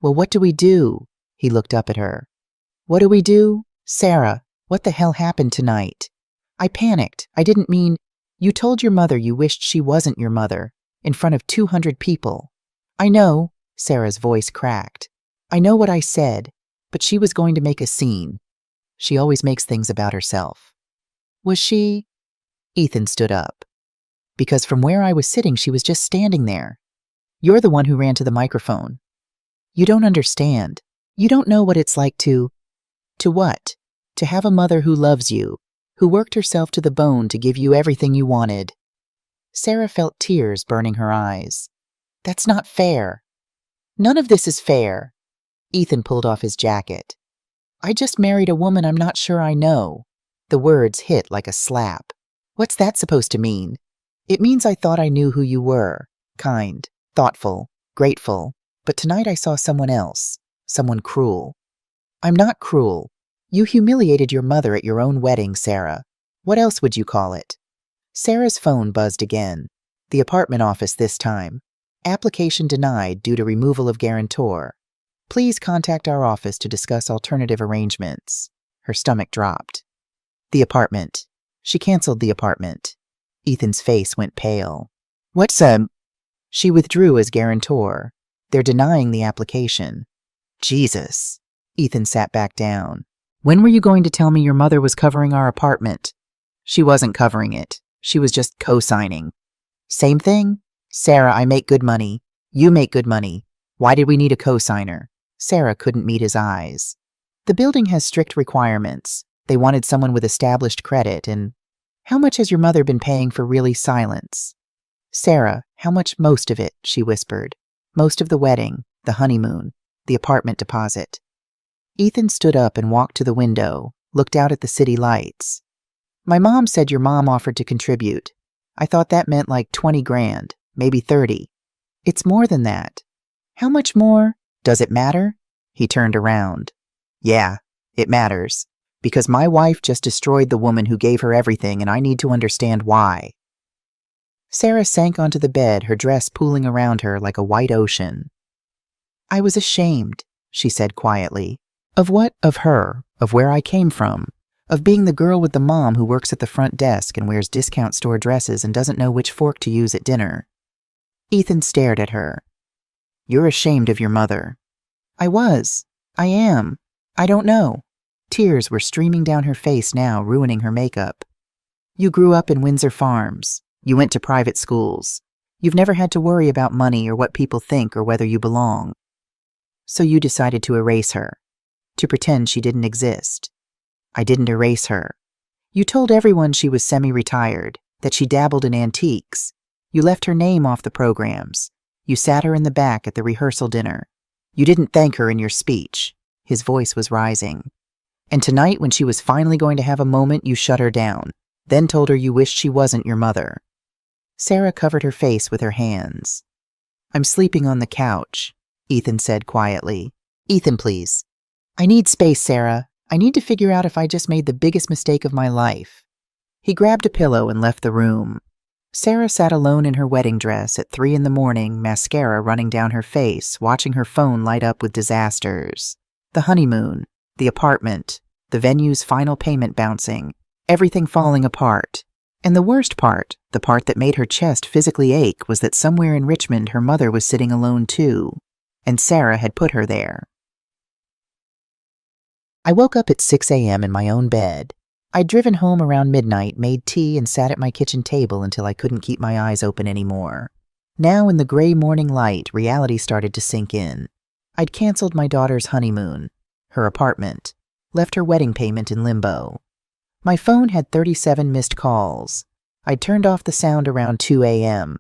S1: Well, what do we do? He looked up at her. What do we do? Sarah, what the hell happened tonight? I panicked. I didn't mean... You told your mother you wished she wasn't your mother, in front of 200 people. I know, Sarah's voice cracked. I know what I said, but she was going to make a scene. She always makes things about herself. Was she? Ethan stood up. Because from where I was sitting, she was just standing there. You're the one who ran to the microphone. You don't understand. You don't know what it's like to... To what? To have a mother who loves you, who worked herself to the bone to give you everything you wanted. Sarah felt tears burning her eyes. That's not fair. None of this is fair. Ethan pulled off his jacket. I just married a woman I'm not sure I know. The words hit like a slap. What's that supposed to mean? It means I thought I knew who you were. Kind, thoughtful, grateful. But tonight I saw someone else. Someone cruel. I'm not cruel. You humiliated your mother at your own wedding, Sarah. What else would you call it? Sarah's phone buzzed again. The apartment office this time. Application denied due to removal of guarantor. Please contact our office to discuss alternative arrangements. Her stomach dropped. The apartment. She canceled the apartment. Ethan's face went pale. What's She withdrew as guarantor. They're denying the application. Jesus. Ethan sat back down. When were you going to tell me your mother was covering our apartment? She wasn't covering it. She was just co-signing. Same thing? Sarah, I make good money. You make good money. Why did we need a co-signer? Sarah couldn't meet his eyes. The building has strict requirements. They wanted someone with established credit, and how much has your mother been paying for really silence? Sarah, how much? Most of it, she whispered. Most of the wedding, the honeymoon, the apartment deposit. Ethan stood up and walked to the window, looked out at the city lights. My mom said your mom offered to contribute. I thought that meant like 20 grand, maybe 30. It's more than that. How much more? Does it matter? He turned around. Yeah, it matters. Because my wife just destroyed the woman who gave her everything, and I need to understand why. Sarah sank onto the bed, her dress pooling around her like a white ocean. I was ashamed, she said quietly. Of what? Of her, of where I came from, of being the girl with the mom who works at the front desk and wears discount store dresses and doesn't know which fork to use at dinner. Ethan stared at her. You're ashamed of your mother. I was. I am. I don't know. Tears were streaming down her face now, ruining her makeup. You grew up in Windsor Farms. You went to private schools. You've never had to worry about money or what people think or whether you belong. So you decided to erase her. to pretend she didn't exist. I didn't erase her. You told everyone she was semi-retired, that she dabbled in antiques. You left her name off the programs. You sat her in the back at the rehearsal dinner. You didn't thank her in your speech. His voice was rising. And tonight, when she was finally going to have a moment, you shut her down, then told her you wished she wasn't your mother. Sarah covered her face with her hands. I'm sleeping on the couch, Ethan said quietly. Ethan, please. I need space, Sarah. I need to figure out if I just made the biggest mistake of my life. He grabbed a pillow and left the room. Sarah sat alone in her wedding dress at 3 a.m, mascara running down her face, watching her phone light up with disasters. The honeymoon, the apartment, the venue's final payment bouncing, everything falling apart. And the worst part, the part that made her chest physically ache, was that somewhere in Richmond her mother was sitting alone too, and Sarah had put her there. I woke up at 6 a.m. in my own bed. I'd driven home around midnight, made tea, and sat at my kitchen table until I couldn't keep my eyes open anymore. Now, in the gray morning light, reality started to sink in. I'd canceled my daughter's honeymoon, her apartment, left her wedding payment in limbo. My phone had 37 missed calls. I'd turned off the sound around 2 a.m.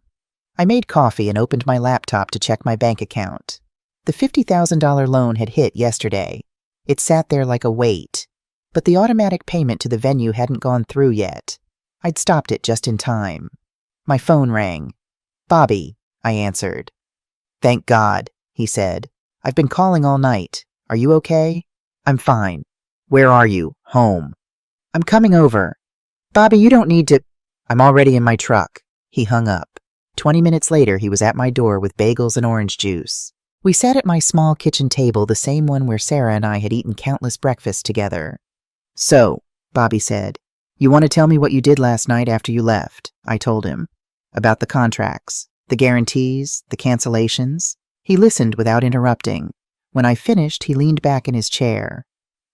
S1: I made coffee and opened my laptop to check my bank account. The $50,000 loan had hit yesterday. It sat there like a weight. But the automatic payment to the venue hadn't gone through yet. I'd stopped it just in time. My phone rang. Bobby, I answered. Thank God, he said. I've been calling all night. Are you okay? I'm fine. Where are you? Home. I'm coming over. Bobby, you don't need to. I'm already in my truck. He hung up. 20 minutes later, he was at my door with bagels and orange juice. We sat at my small kitchen table, the same one where Sarah and I had eaten countless breakfasts together. So, Bobby said, you want to tell me what you did last night after you left? I told him. About the contracts, the guarantees, the cancellations. He listened without interrupting. When I finished, he leaned back in his chair.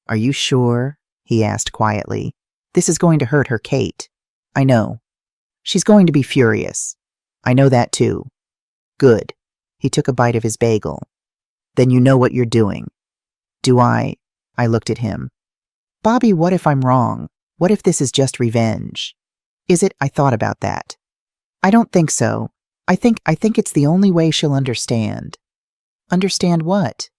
S1: Are you sure? He asked quietly. This is going to hurt her, Kate. I know. She's going to be furious. I know that too. Good. He took a bite of his bagel. Then you know what you're doing. Do I? I looked at him. Bobby, what if I'm wrong? What if this is just revenge? Is it? I thought about that. I don't think so. I think it's the only way she'll understand. Understand what?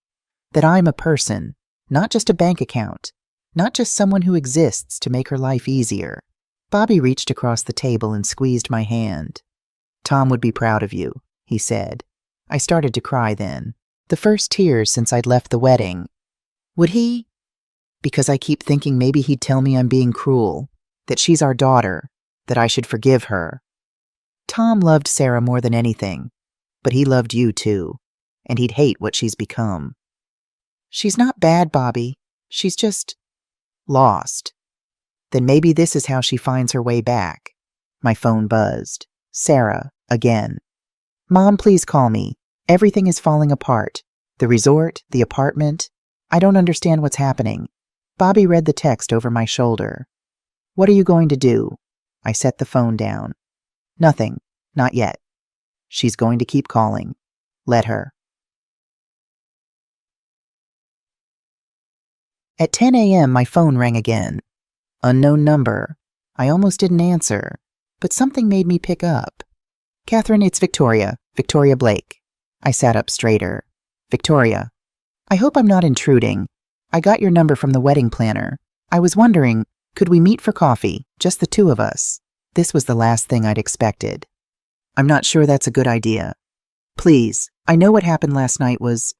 S1: That I'm a person, not just a bank account, not just someone who exists to make her life easier. Bobby reached across the table and squeezed my hand. Tom would be proud of you, he said. I started to cry then. The first tears since I'd left the wedding. Would he? Because I keep thinking maybe he'd tell me I'm being cruel, that she's our daughter, that I should forgive her. Tom loved Sarah more than anything, but he loved you too, and he'd hate what she's become. She's not bad, Bobby. She's just lost. Then maybe this is how she finds her way back. My phone buzzed. Sarah, again. Mom, please call me. Everything is falling apart. The resort, the apartment. I don't understand what's happening. Bobby read the text over my shoulder. What are you going to do? I set the phone down. Nothing. Not yet. She's going to keep calling. Let her. At 10 a.m., my phone rang again. Unknown number. I almost didn't answer, but something made me pick up. Catherine, it's Victoria. Victoria Blake. I sat up straighter. Victoria. I hope I'm not intruding. I got your number from the wedding planner. I was wondering, could we meet for coffee, just the two of us? This was the last thing I'd expected. I'm not sure that's a good idea. Please, I know what happened last night was...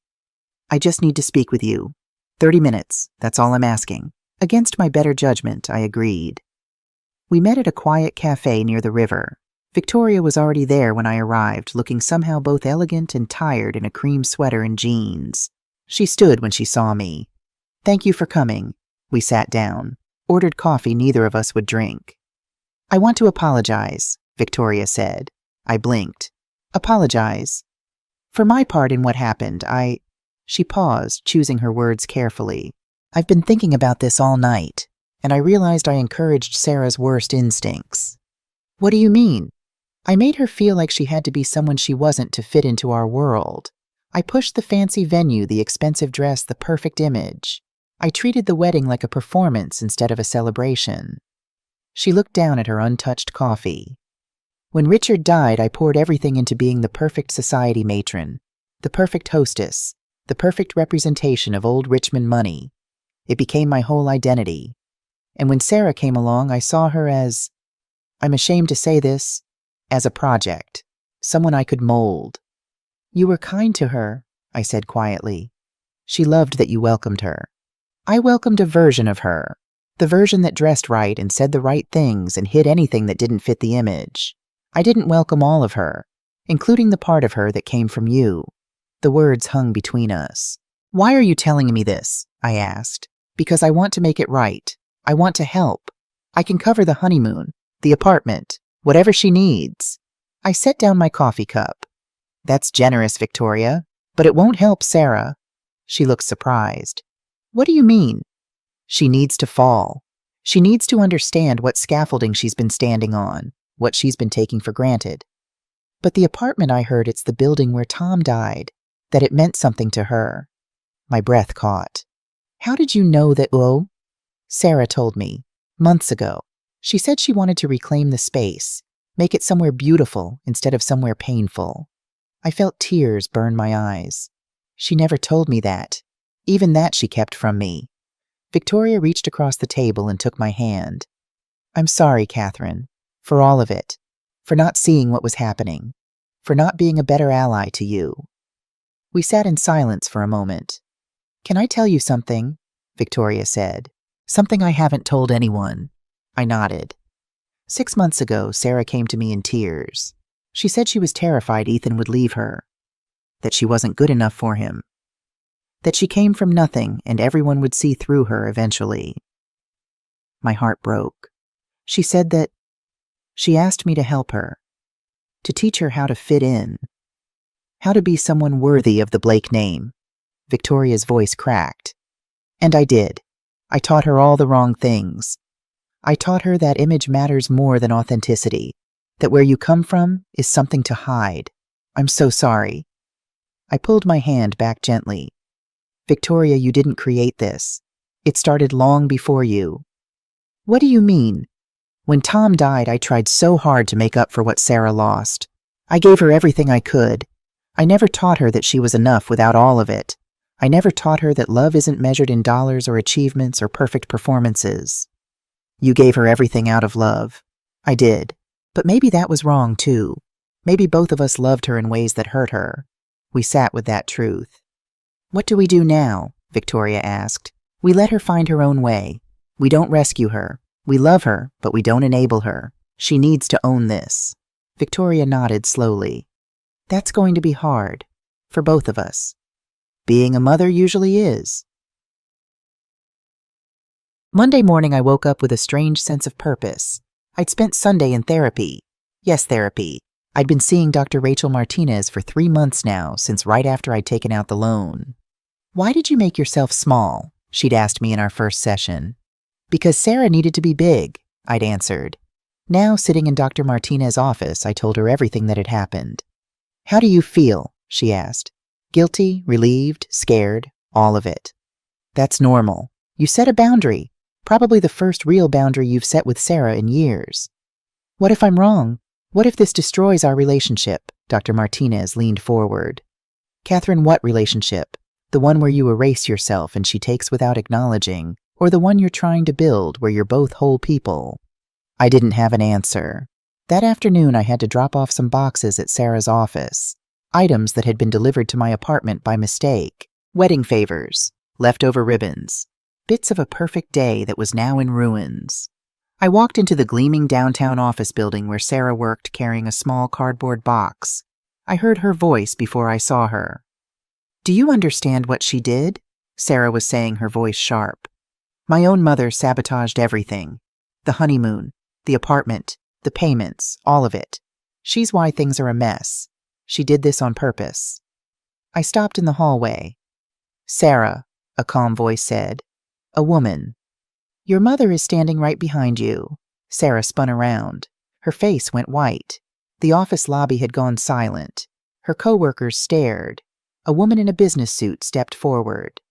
S1: I just need to speak with you. 30 minutes, that's all I'm asking. Against my better judgment, I agreed. We met at a quiet cafe near the river. Victoria was already there when I arrived, looking somehow both elegant and tired in a cream sweater and jeans. She stood when she saw me. Thank you for coming. We sat down, ordered coffee neither of us would drink. I want to apologize, Victoria said. I blinked. Apologize? For my part in what happened, She paused, choosing her words carefully. I've been thinking about this all night, and I realized I encouraged Sarah's worst instincts. What do you mean? I made her feel like she had to be someone she wasn't to fit into our world. I pushed the fancy venue, the expensive dress, the perfect image. I treated the wedding like a performance instead of a celebration. She looked down at her untouched coffee. When Richard died, I poured everything into being the perfect society matron, the perfect hostess, the perfect representation of old Richmond money. It became my whole identity. And when Sarah came along, I saw her as, I'm ashamed to say this, as a project, someone I could mold. You were kind to her, I said quietly. She loved that you welcomed her. I welcomed a version of her, the version that dressed right and said the right things and hid anything that didn't fit the image. I didn't welcome all of her, including the part of her that came from you. The words hung between us. Why are you telling me this? I asked. Because I want to make it right. I want to help. I can cover the honeymoon, the apartment, whatever she needs. I set down my coffee cup. That's generous, Victoria, but it won't help Sarah. She looked surprised. What do you mean? She needs to fall. She needs to understand what scaffolding she's been standing on, what she's been taking for granted. But the apartment, I heard it's the building where Tom died, that it meant something to her. My breath caught. How did you know that? Oh, Sarah told me, months ago. She said she wanted to reclaim the space, make it somewhere beautiful instead of somewhere painful. I felt tears burn my eyes. She never told me that. Even that she kept from me. Victoria reached across the table and took my hand. I'm sorry, Catherine, for all of it, for not seeing what was happening, for not being a better ally to you. We sat in silence for a moment. Can I tell you something? Victoria said. Something I haven't told anyone. I nodded. 6 months ago, Sarah came to me in tears. She said she was terrified Ethan would leave her, that she wasn't good enough for him, that she came from nothing and everyone would see through her eventually. My heart broke. She said that she asked me to help her, to teach her how to fit in, how to be someone worthy of the Blake name. Victoria's voice cracked. And I did. I taught her all the wrong things. I taught her that image matters more than authenticity, that where you come from is something to hide. I'm so sorry. I pulled my hand back gently. Victoria, you didn't create this. It started long before you. What do you mean? When Tom died, I tried so hard to make up for what Sarah lost. I gave her everything I could. I never taught her that she was enough without all of it. I never taught her that love isn't measured in dollars or achievements or perfect performances. You gave her everything out of love. I did. But maybe that was wrong, too. Maybe both of us loved her in ways that hurt her. We sat with that truth. What do we do now? Victoria asked. We let her find her own way. We don't rescue her. We love her, but we don't enable her. She needs to own this. Victoria nodded slowly. That's going to be hard. For both of us. Being a mother usually is. Monday morning, I woke up with a strange sense of purpose. I'd spent Sunday in therapy. Yes, therapy. I'd been seeing Dr. Rachel Martinez for 3 months now, since right after I'd taken out the loan. Why did you make yourself small? She'd asked me in our first session. Because Sarah needed to be big, I'd answered. Now, sitting in Dr. Martinez's office, I told her everything that had happened. How do you feel? She asked. Guilty, relieved, scared, all of it. That's normal. You set a boundary, probably the first real boundary you've set with Sarah in years. What if I'm wrong? What if this destroys our relationship? Dr. Martinez leaned forward. Catherine, what relationship? The one where you erase yourself and she takes without acknowledging, or the one you're trying to build where you're both whole people? I didn't have an answer. That afternoon, I had to drop off some boxes at Sarah's office. Items that had been delivered to my apartment by mistake. Wedding favors, leftover ribbons, bits of a perfect day that was now in ruins. I walked into the gleaming downtown office building where Sarah worked, carrying a small cardboard box. I heard her voice before I saw her. Do you understand what she did? Sarah was saying, her voice sharp. My own mother sabotaged everything. The honeymoon, the apartment, the payments, all of it. She's why things are a mess. She did this on purpose. I stopped in the hallway. Sarah, a calm voice said. A woman. Your mother is standing right behind you. Sarah spun around. Her face went white. The office lobby had gone silent. Her coworkers stared. A woman in a business suit stepped forward.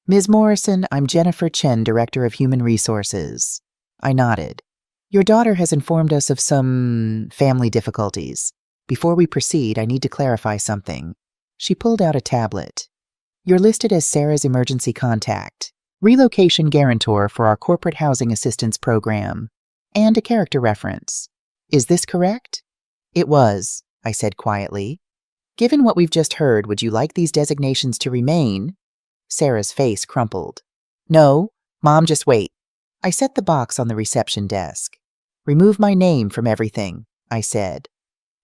S1: Ms. Morrison, I'm Jennifer Chen, Director of Human Resources. I nodded. Your daughter has informed us of some family difficulties. Before we proceed, I need to clarify something. She pulled out a tablet. You're listed as Sarah's emergency contact, relocation guarantor for our corporate housing assistance program, and a character reference. Is this correct? It was, I said quietly. Given what we've just heard, would you like these designations to remain? Sarah's face crumpled. No, Mom, just wait. I set the box on the reception desk. Remove my name from everything, I said.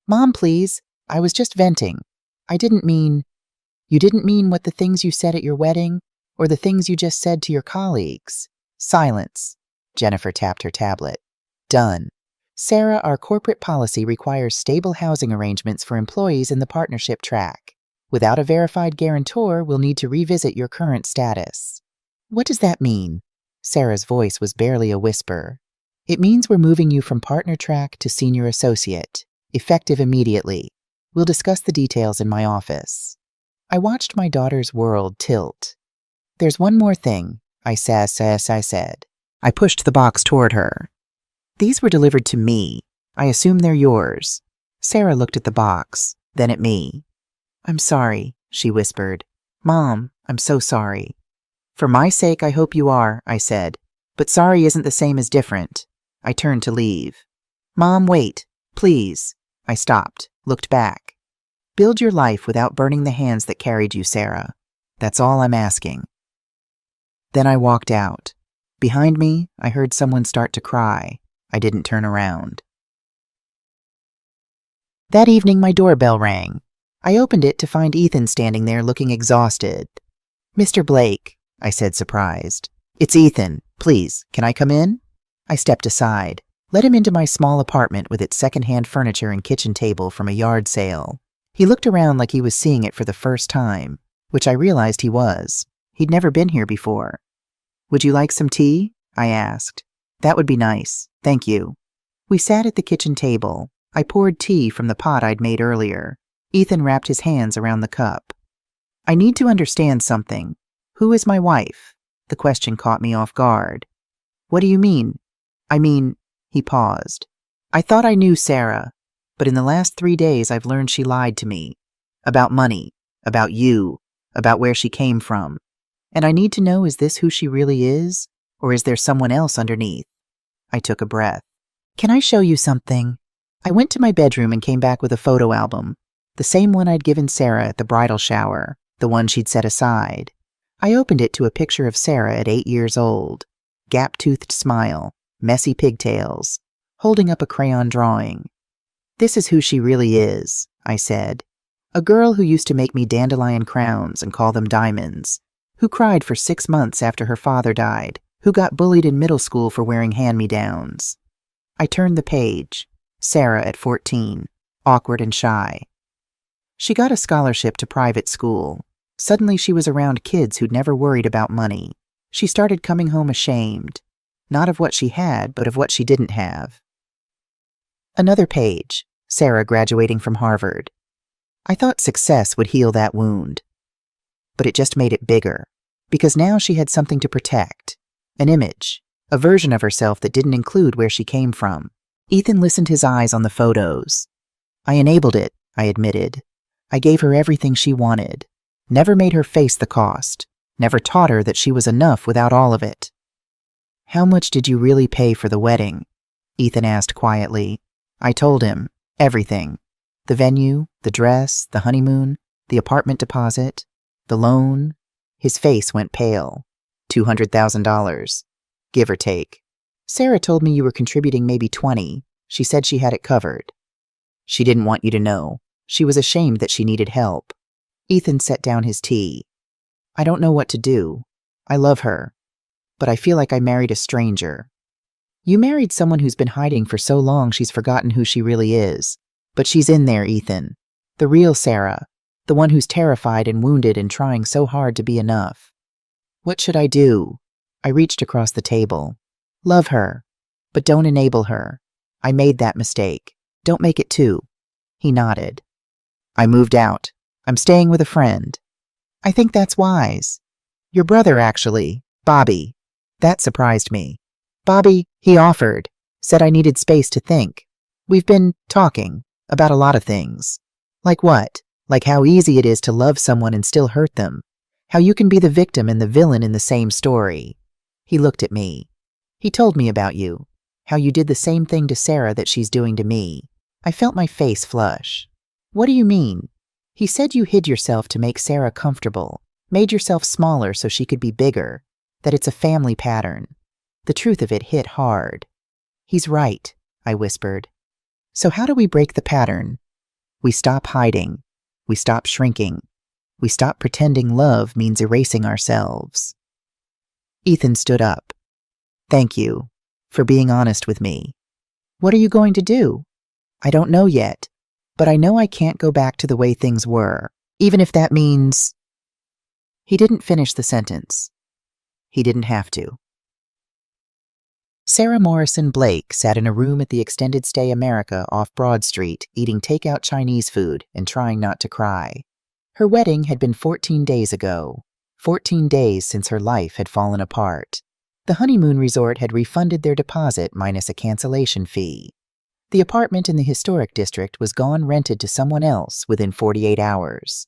S1: Mom, please. I was just venting. I didn't mean... You didn't mean what the things you said at your wedding, or the things you just said to your colleagues. Silence. Jennifer tapped her tablet. Done. Sarah, our corporate policy requires stable housing arrangements for employees in the partnership track. Without a verified guarantor, we'll need to revisit your current status. What does that mean? Sarah's voice was barely a whisper. It means we're moving you from partner track to senior associate, effective immediately. We'll discuss the details in my office. I watched my daughter's world tilt. There's one more thing, I said. I pushed the box toward her. These were delivered to me. I assume they're yours. Sarah looked at the box, then at me. I'm sorry, she whispered. Mom, I'm so sorry. For my sake, I hope you are, I said. But sorry isn't the same as different. I turned to leave. Mom, wait, please. I stopped, looked back. Build your life without burning the hands that carried you, Sarah. That's all I'm asking. Then I walked out. Behind me, I heard someone start to cry. I didn't turn around. That evening, my doorbell rang. I opened it to find Ethan standing there looking exhausted. Mr. Blake, I said, surprised. It's Ethan. Please, can I come in? I stepped aside, let him into my small apartment with its second-hand furniture and kitchen table from a yard sale. He looked around like he was seeing it for the first time, which I realized he was. He'd never been here before. Would you like some tea? I asked. That would be nice. Thank you. We sat at the kitchen table. I poured tea from the pot I'd made earlier. Ethan wrapped his hands around the cup. I need to understand something. Who is my wife? The question caught me off guard. What do you mean? He paused. I thought I knew Sarah, but in the last 3 days I've learned she lied to me. About money, about you, about where she came from. And I need to know, is this who she really is, or is there someone else underneath? I took a breath. Can I show you something? I went to my bedroom and came back with a photo album. The same one I'd given Sarah at the bridal shower, the one she'd set aside. I opened it to a picture of Sarah at 8 years old. Gap-toothed smile, messy pigtails, holding up a crayon drawing. This is who she really is, I said. A girl who used to make me dandelion crowns and call them diamonds, who cried for 6 months after her father died, who got bullied in middle school for wearing hand-me-downs. I turned the page. Sarah at 14, awkward and shy. She got a scholarship to private school. Suddenly she was around kids who'd never worried about money. She started coming home ashamed, not of what she had, but of what she didn't have. Another page, Sarah graduating from Harvard. I thought success would heal that wound. But it just made it bigger, because now she had something to protect. An image, a version of herself that didn't include where she came from. Ethan listened his eyes on the photos. I enabled it, I admitted. I gave her everything she wanted. Never made her face the cost. Never taught her that she was enough without all of it. How much did you really pay for the wedding? Ethan asked quietly. I told him. Everything. The venue, the dress, the honeymoon, the apartment deposit, the loan. His face went pale. $200,000. Give or take. Sarah told me you were contributing maybe 20. She said she had it covered. She didn't want you to know. She was ashamed that she needed help. Ethan set down his tea. I don't know what to do. I love her. But I feel like I married a stranger. You married someone who's been hiding for so long she's forgotten who she really is. But she's in there, Ethan. The real Sarah. The one who's terrified and wounded and trying so hard to be enough. What should I do? I reached across the table. Love her. But don't enable her. I made that mistake. Don't make it too. He nodded. I moved out. I'm staying with a friend. I think that's wise. Your brother, actually. Bobby. That surprised me. Bobby, he offered. Said I needed space to think. We've been talking about a lot of things. Like what? Like how easy it is to love someone and still hurt them. How you can be the victim and the villain in the same story. He looked at me. He told me about you. How you did the same thing to Sarah that she's doing to me. I felt my face flush. What do you mean? He said you hid yourself to make Sarah comfortable, made yourself smaller so she could be bigger, that it's a family pattern. The truth of it hit hard. He's right, I whispered. So how do we break the pattern? We stop hiding. We stop shrinking. We stop pretending love means erasing ourselves. Ethan stood up. Thank you for being honest with me. What are you going to do? I don't know yet, but I know I can't go back to the way things were, even if that means... He didn't finish the sentence. He didn't have to. Sarah Morrison Blake sat in a room at the Extended Stay America off Broad Street, eating takeout Chinese food and trying not to cry. Her wedding had been 14 days ago, 14 days since her life had fallen apart. The honeymoon resort had refunded their deposit minus a cancellation fee. The apartment in the historic district was gone rented to someone else within 48 hours.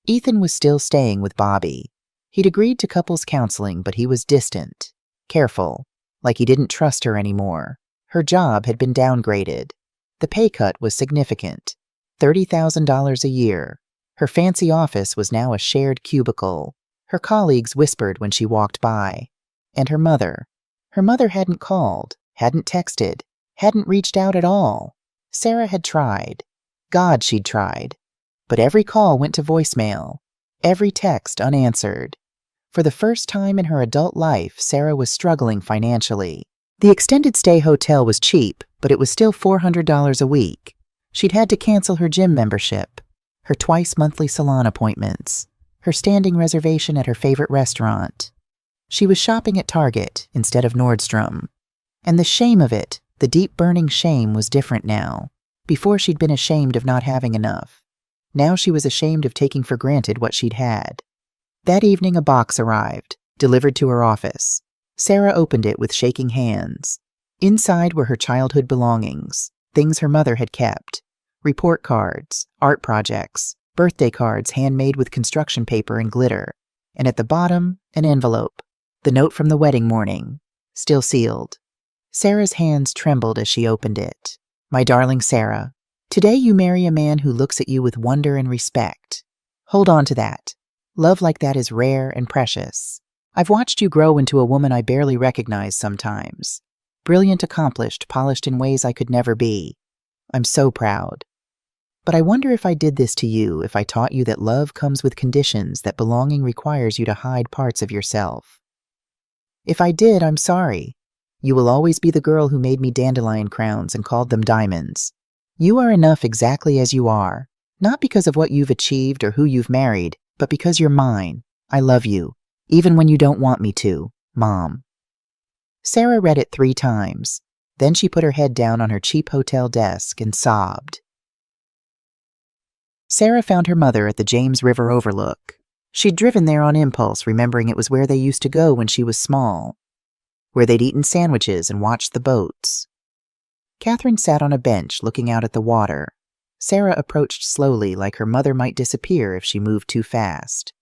S1: Ethan was still staying with Bobby. He'd agreed to couples counseling, but he was distant, careful, like he didn't trust her anymore. Her job had been downgraded. The pay cut was significant, $30,000 a year. Her fancy office was now a shared cubicle. Her colleagues whispered when she walked by. And her mother. Her mother hadn't called, hadn't texted, hadn't reached out at all. Sarah had tried. God, she'd tried. But every call went to voicemail, every text unanswered. For the first time in her adult life, Sarah was struggling financially. The extended stay hotel was cheap, but it was still $400 a week. She'd had to cancel her gym membership, her twice-monthly salon appointments, her standing reservation at her favorite restaurant. She was shopping at Target instead of Nordstrom. And the shame of it, the deep burning shame, was different now. Before she'd been ashamed of not having enough. Now she was ashamed of taking for granted what she'd had. That evening a box arrived, delivered to her office. Sarah opened it with shaking hands. Inside were her childhood belongings, things her mother had kept. Report cards, art projects, birthday cards handmade with construction paper and glitter. And at the bottom, an envelope. The note from the wedding morning, still sealed. Sarah's hands trembled as she opened it. My darling Sarah, today you marry a man who looks at you with wonder and respect. Hold on to that. Love like that is rare and precious. I've watched you grow into a woman I barely recognize sometimes. Brilliant, accomplished, polished in ways I could never be. I'm so proud. But I wonder if I did this to you, if I taught you that love comes with conditions, that belonging requires you to hide parts of yourself. If I did, I'm sorry. You will always be the girl who made me dandelion crowns and called them diamonds. You are enough exactly as you are, not because of what you've achieved or who you've married, but because you're mine. I love you, even when you don't want me to, Mom. Sarah read it 3 times. Then she put her head down on her cheap hotel desk and sobbed. Sarah found her mother at the James River Overlook. She'd driven there on impulse, remembering it was where they used to go when she was small, where they'd eaten sandwiches and watched the boats. Catherine sat on a bench looking out at the water. Sarah approached slowly, like her mother might disappear if she moved too fast.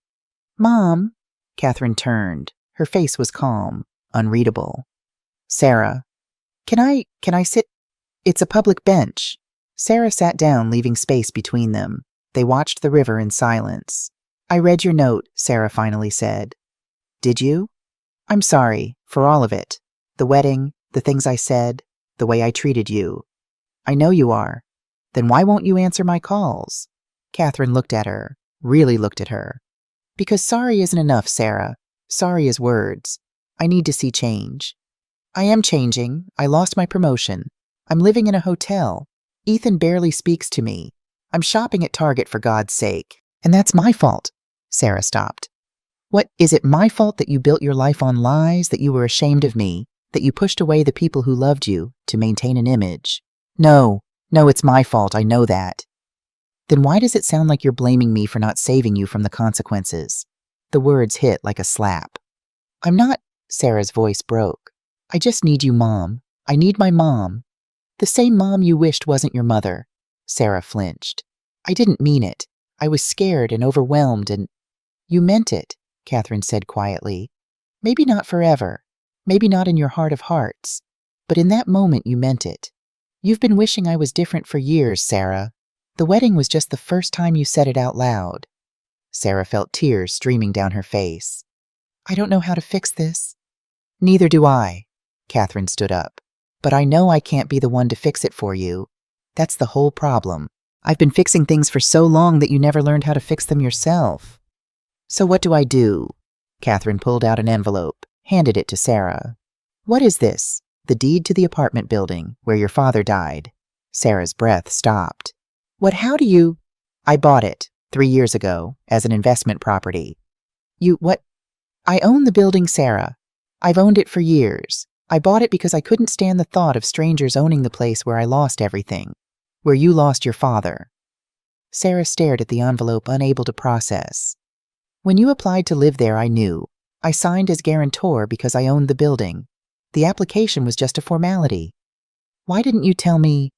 S1: Mom! Catherine turned. Her face was calm, unreadable. Sarah, can I sit? It's a public bench. Sarah sat down, leaving space between them. They watched the river in silence. I read your note, Sarah finally said. Did you? I'm sorry, for all of it. The wedding, the things I said, the way I treated you. I know you are. Then why won't you answer my calls? Catherine looked at her, really looked at her. Because sorry isn't enough, Sarah. Sorry is words. I need to see change. I am changing. I lost my promotion. I'm living in a hotel. Ethan barely speaks to me. I'm shopping at Target, for God's sake. And that's my fault. Sarah stopped. What, is it my fault that you built your life on lies, that you were ashamed of me, that you pushed away the people who loved you to maintain an image? No, it's my fault, I know that. Then why does it sound like you're blaming me for not saving you from the consequences? The words hit like a slap. I'm not, Sarah's voice broke. I just need you, Mom. I need my mom. The same mom you wished wasn't your mother. Sarah flinched. I didn't mean it. I was scared and overwhelmed and... You meant it, Catherine said quietly. Maybe not forever. Maybe not in your heart of hearts. But in that moment you meant it. You've been wishing I was different for years, Sarah. The wedding was just the first time you said it out loud. Sarah felt tears streaming down her face. I don't know how to fix this. Neither do I. Catherine stood up. But I know I can't be the one to fix it for you. That's the whole problem. I've been fixing things for so long that you never learned how to fix them yourself. So what do I do? Catherine pulled out an envelope, handed it to Sarah. What is this? The deed to the apartment building where your father died. Sarah's breath stopped. How do you... I bought it 3 years ago as an investment property. What? I own the building, Sarah. I've owned it for years. I bought it because I couldn't stand the thought of strangers owning the place where I lost everything, where you lost your father. Sarah stared at the envelope, unable to process. When you applied to live there, I knew. I signed as guarantor because I owned the building. The application was just a formality. Why didn't you tell me?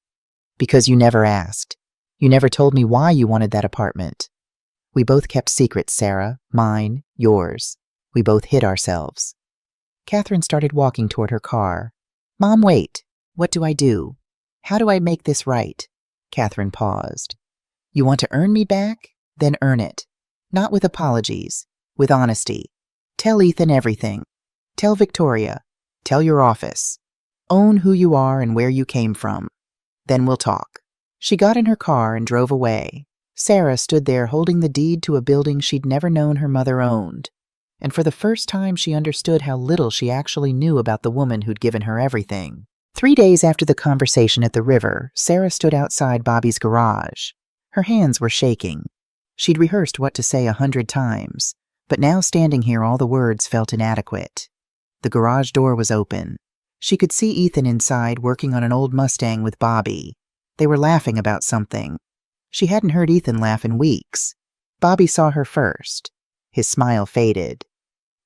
S1: Because you never asked. You never told me why you wanted that apartment. We both kept secrets, Sarah. Mine, yours. We both hid ourselves. Catherine started walking toward her car. Mom, wait. What do I do? How do I make this right? Catherine paused. You want to earn me back? Then earn it. Not with apologies, with honesty. Tell Ethan everything. Tell Victoria. Tell your office. Own who you are and where you came from. Then we'll talk. She got in her car and drove away. Sarah stood there holding the deed to a building she'd never known her mother owned. And for the first time she understood how little she actually knew about the woman who'd given her everything. 3 days after the conversation at the river, Sarah stood outside Bobby's garage. Her hands were shaking. She'd rehearsed what to say 100 times, but now standing here all the words felt inadequate. The garage door was open. She could see Ethan inside working on an old Mustang with Bobby. They were laughing about something. She hadn't heard Ethan laugh in weeks. Bobby saw her first. His smile faded.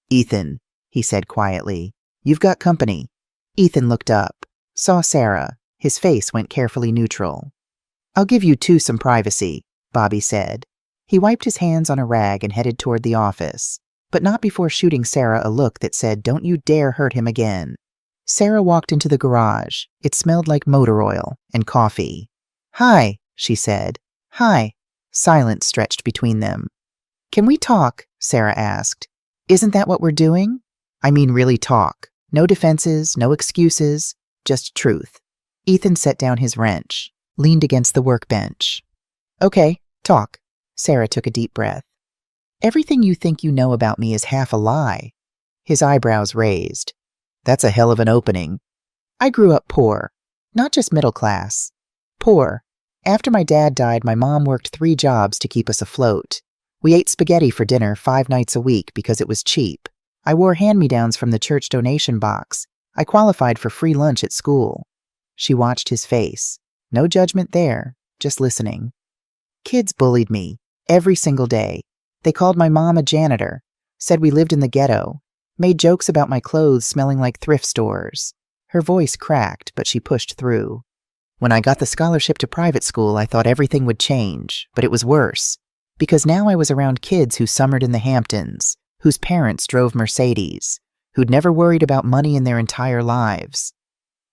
S1: Ethan, he said quietly, you've got company. Ethan looked up, saw Sarah. His face went carefully neutral. I'll give you two some privacy, Bobby said. He wiped his hands on a rag and headed toward the office, but not before shooting Sarah a look that said, don't you dare hurt him again. Sarah walked into the garage. It smelled like motor oil and coffee. Hi, she said. Hi. Silence stretched between them. Can we talk? Sarah asked. Isn't that what we're doing? I mean really talk. No defenses, no excuses, just truth. Ethan set down his wrench, leaned against the workbench. Okay, talk. Sarah took a deep breath. Everything you think you know about me is half a lie. His eyebrows raised. That's a hell of an opening. I grew up poor, not just middle class. Poor. After my dad died, my mom worked 3 jobs to keep us afloat. We ate spaghetti for dinner 5 nights a week because it was cheap. I wore hand-me-downs from the church donation box. I qualified for free lunch at school. She watched his face. No judgment there, just listening. Kids bullied me, every single day. They called my mom a janitor, said we lived in the ghetto, made jokes about my clothes smelling like thrift stores. Her voice cracked, but she pushed through. When I got the scholarship to private school, I thought everything would change, but it was worse. Because now I was around kids who summered in the Hamptons, whose parents drove Mercedes, who'd never worried about money in their entire lives.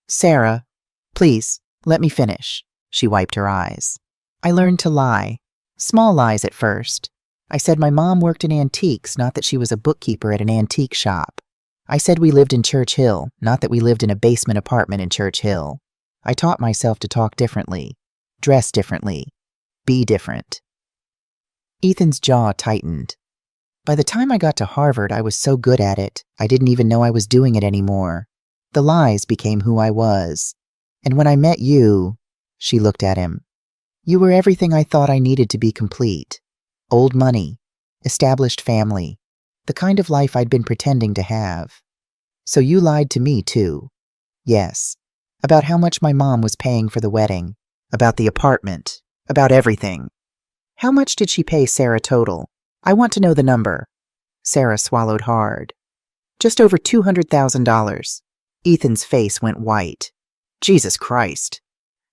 S1: Sarah, please, let me finish. She wiped her eyes. I learned to lie. Small lies at first. I said my mom worked in antiques, not that she was a bookkeeper at an antique shop. I said we lived in Church Hill, not that we lived in a basement apartment in Church Hill. I taught myself to talk differently, dress differently, be different. Ethan's jaw tightened. By the time I got to Harvard, I was so good at it, I didn't even know I was doing it anymore. The lies became who I was. And when I met you, she looked at him. You were everything I thought I needed to be complete. Old money, established family, the kind of life I'd been pretending to have. So you lied to me, too. Yes, about how much my mom was paying for the wedding, about the apartment, about everything. How much did she pay Sarah total? I want to know the number. Sarah swallowed hard. Just over $200,000. Ethan's face went white. Jesus Christ.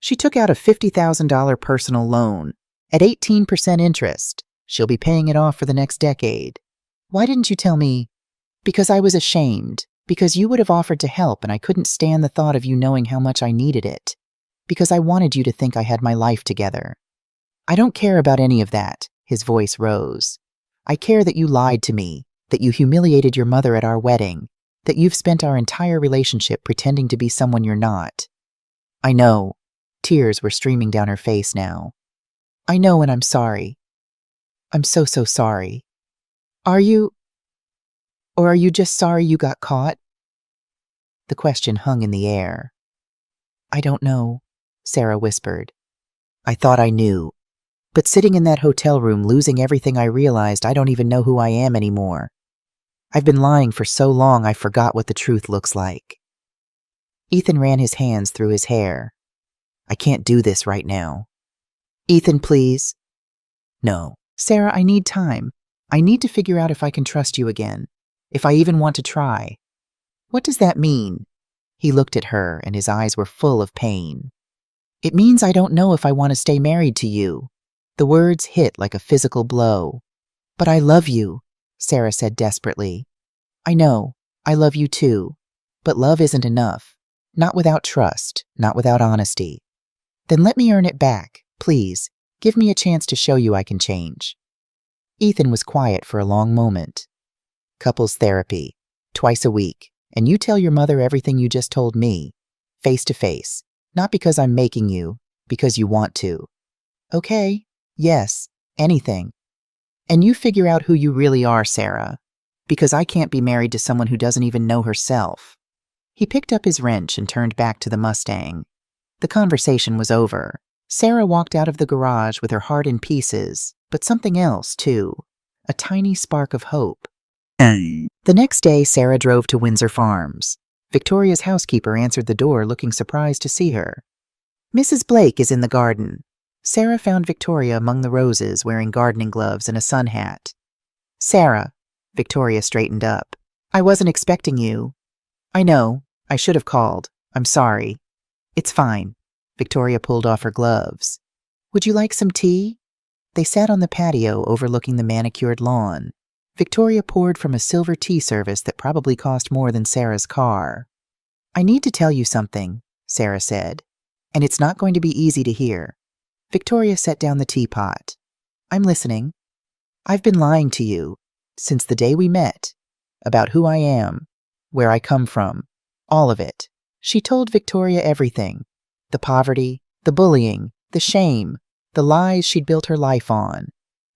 S1: She took out a $50,000 personal loan at 18% interest. She'll be paying it off for the next decade. Why didn't you tell me? Because I was ashamed. Because you would have offered to help and I couldn't stand the thought of you knowing how much I needed it. Because I wanted you to think I had my life together. I don't care about any of that. His voice rose. I care that you lied to me, that you humiliated your mother at our wedding, that you've spent our entire relationship pretending to be someone you're not. I know. Tears were streaming down her face now. I know, and I'm sorry. I'm so sorry. Are you? Or are you just sorry you got caught? The question hung in the air. I don't know, Sarah whispered. I thought I knew. But sitting in that hotel room, losing everything, I realized I don't even know who I am anymore. I've been lying for so long I forgot what the truth looks like. Ethan ran his hands through his hair. I can't do this right now. Ethan, please. No. Sarah, I need time. I need to figure out if I can trust you again. If I even want to try. What does that mean? He looked at her and his eyes were full of pain. It means I don't know if I want to stay married to you. The words hit like a physical blow. But I love you, Sarah said desperately. I know, I love you too. But love isn't enough. Not without trust, not without honesty. Then let me earn it back, please. Give me a chance to show you I can change. Ethan was quiet for a long moment. Couples therapy, twice a week, and you tell your mother everything you just told me, face to face, not because I'm making you, because you want to. Okay, yes, anything. And you figure out who you really are, Sarah, because I can't be married to someone who doesn't even know herself. He picked up his wrench and turned back to the Mustang. The conversation was over. Sarah walked out of the garage with her heart in pieces, but something else, too, a tiny spark of hope. The next day, Sarah drove to Windsor Farms. Victoria's housekeeper answered the door, looking surprised to see her. Mrs. Blake is in the garden. Sarah found Victoria among the roses, wearing gardening gloves and a sun hat. Sarah, Victoria straightened up. I wasn't expecting you. I know. I should have called. I'm sorry. It's fine. Victoria pulled off her gloves. Would you like some tea? They sat on the patio overlooking the manicured lawn. Victoria poured from a silver tea service that probably cost more than Sarah's car. I need to tell you something, Sarah said, and it's not going to be easy to hear. Victoria set down the teapot. I'm listening. I've been lying to you since the day we met about who I am, where I come from, all of it. She told Victoria everything. The poverty, the bullying, the shame, the lies she'd built her life on.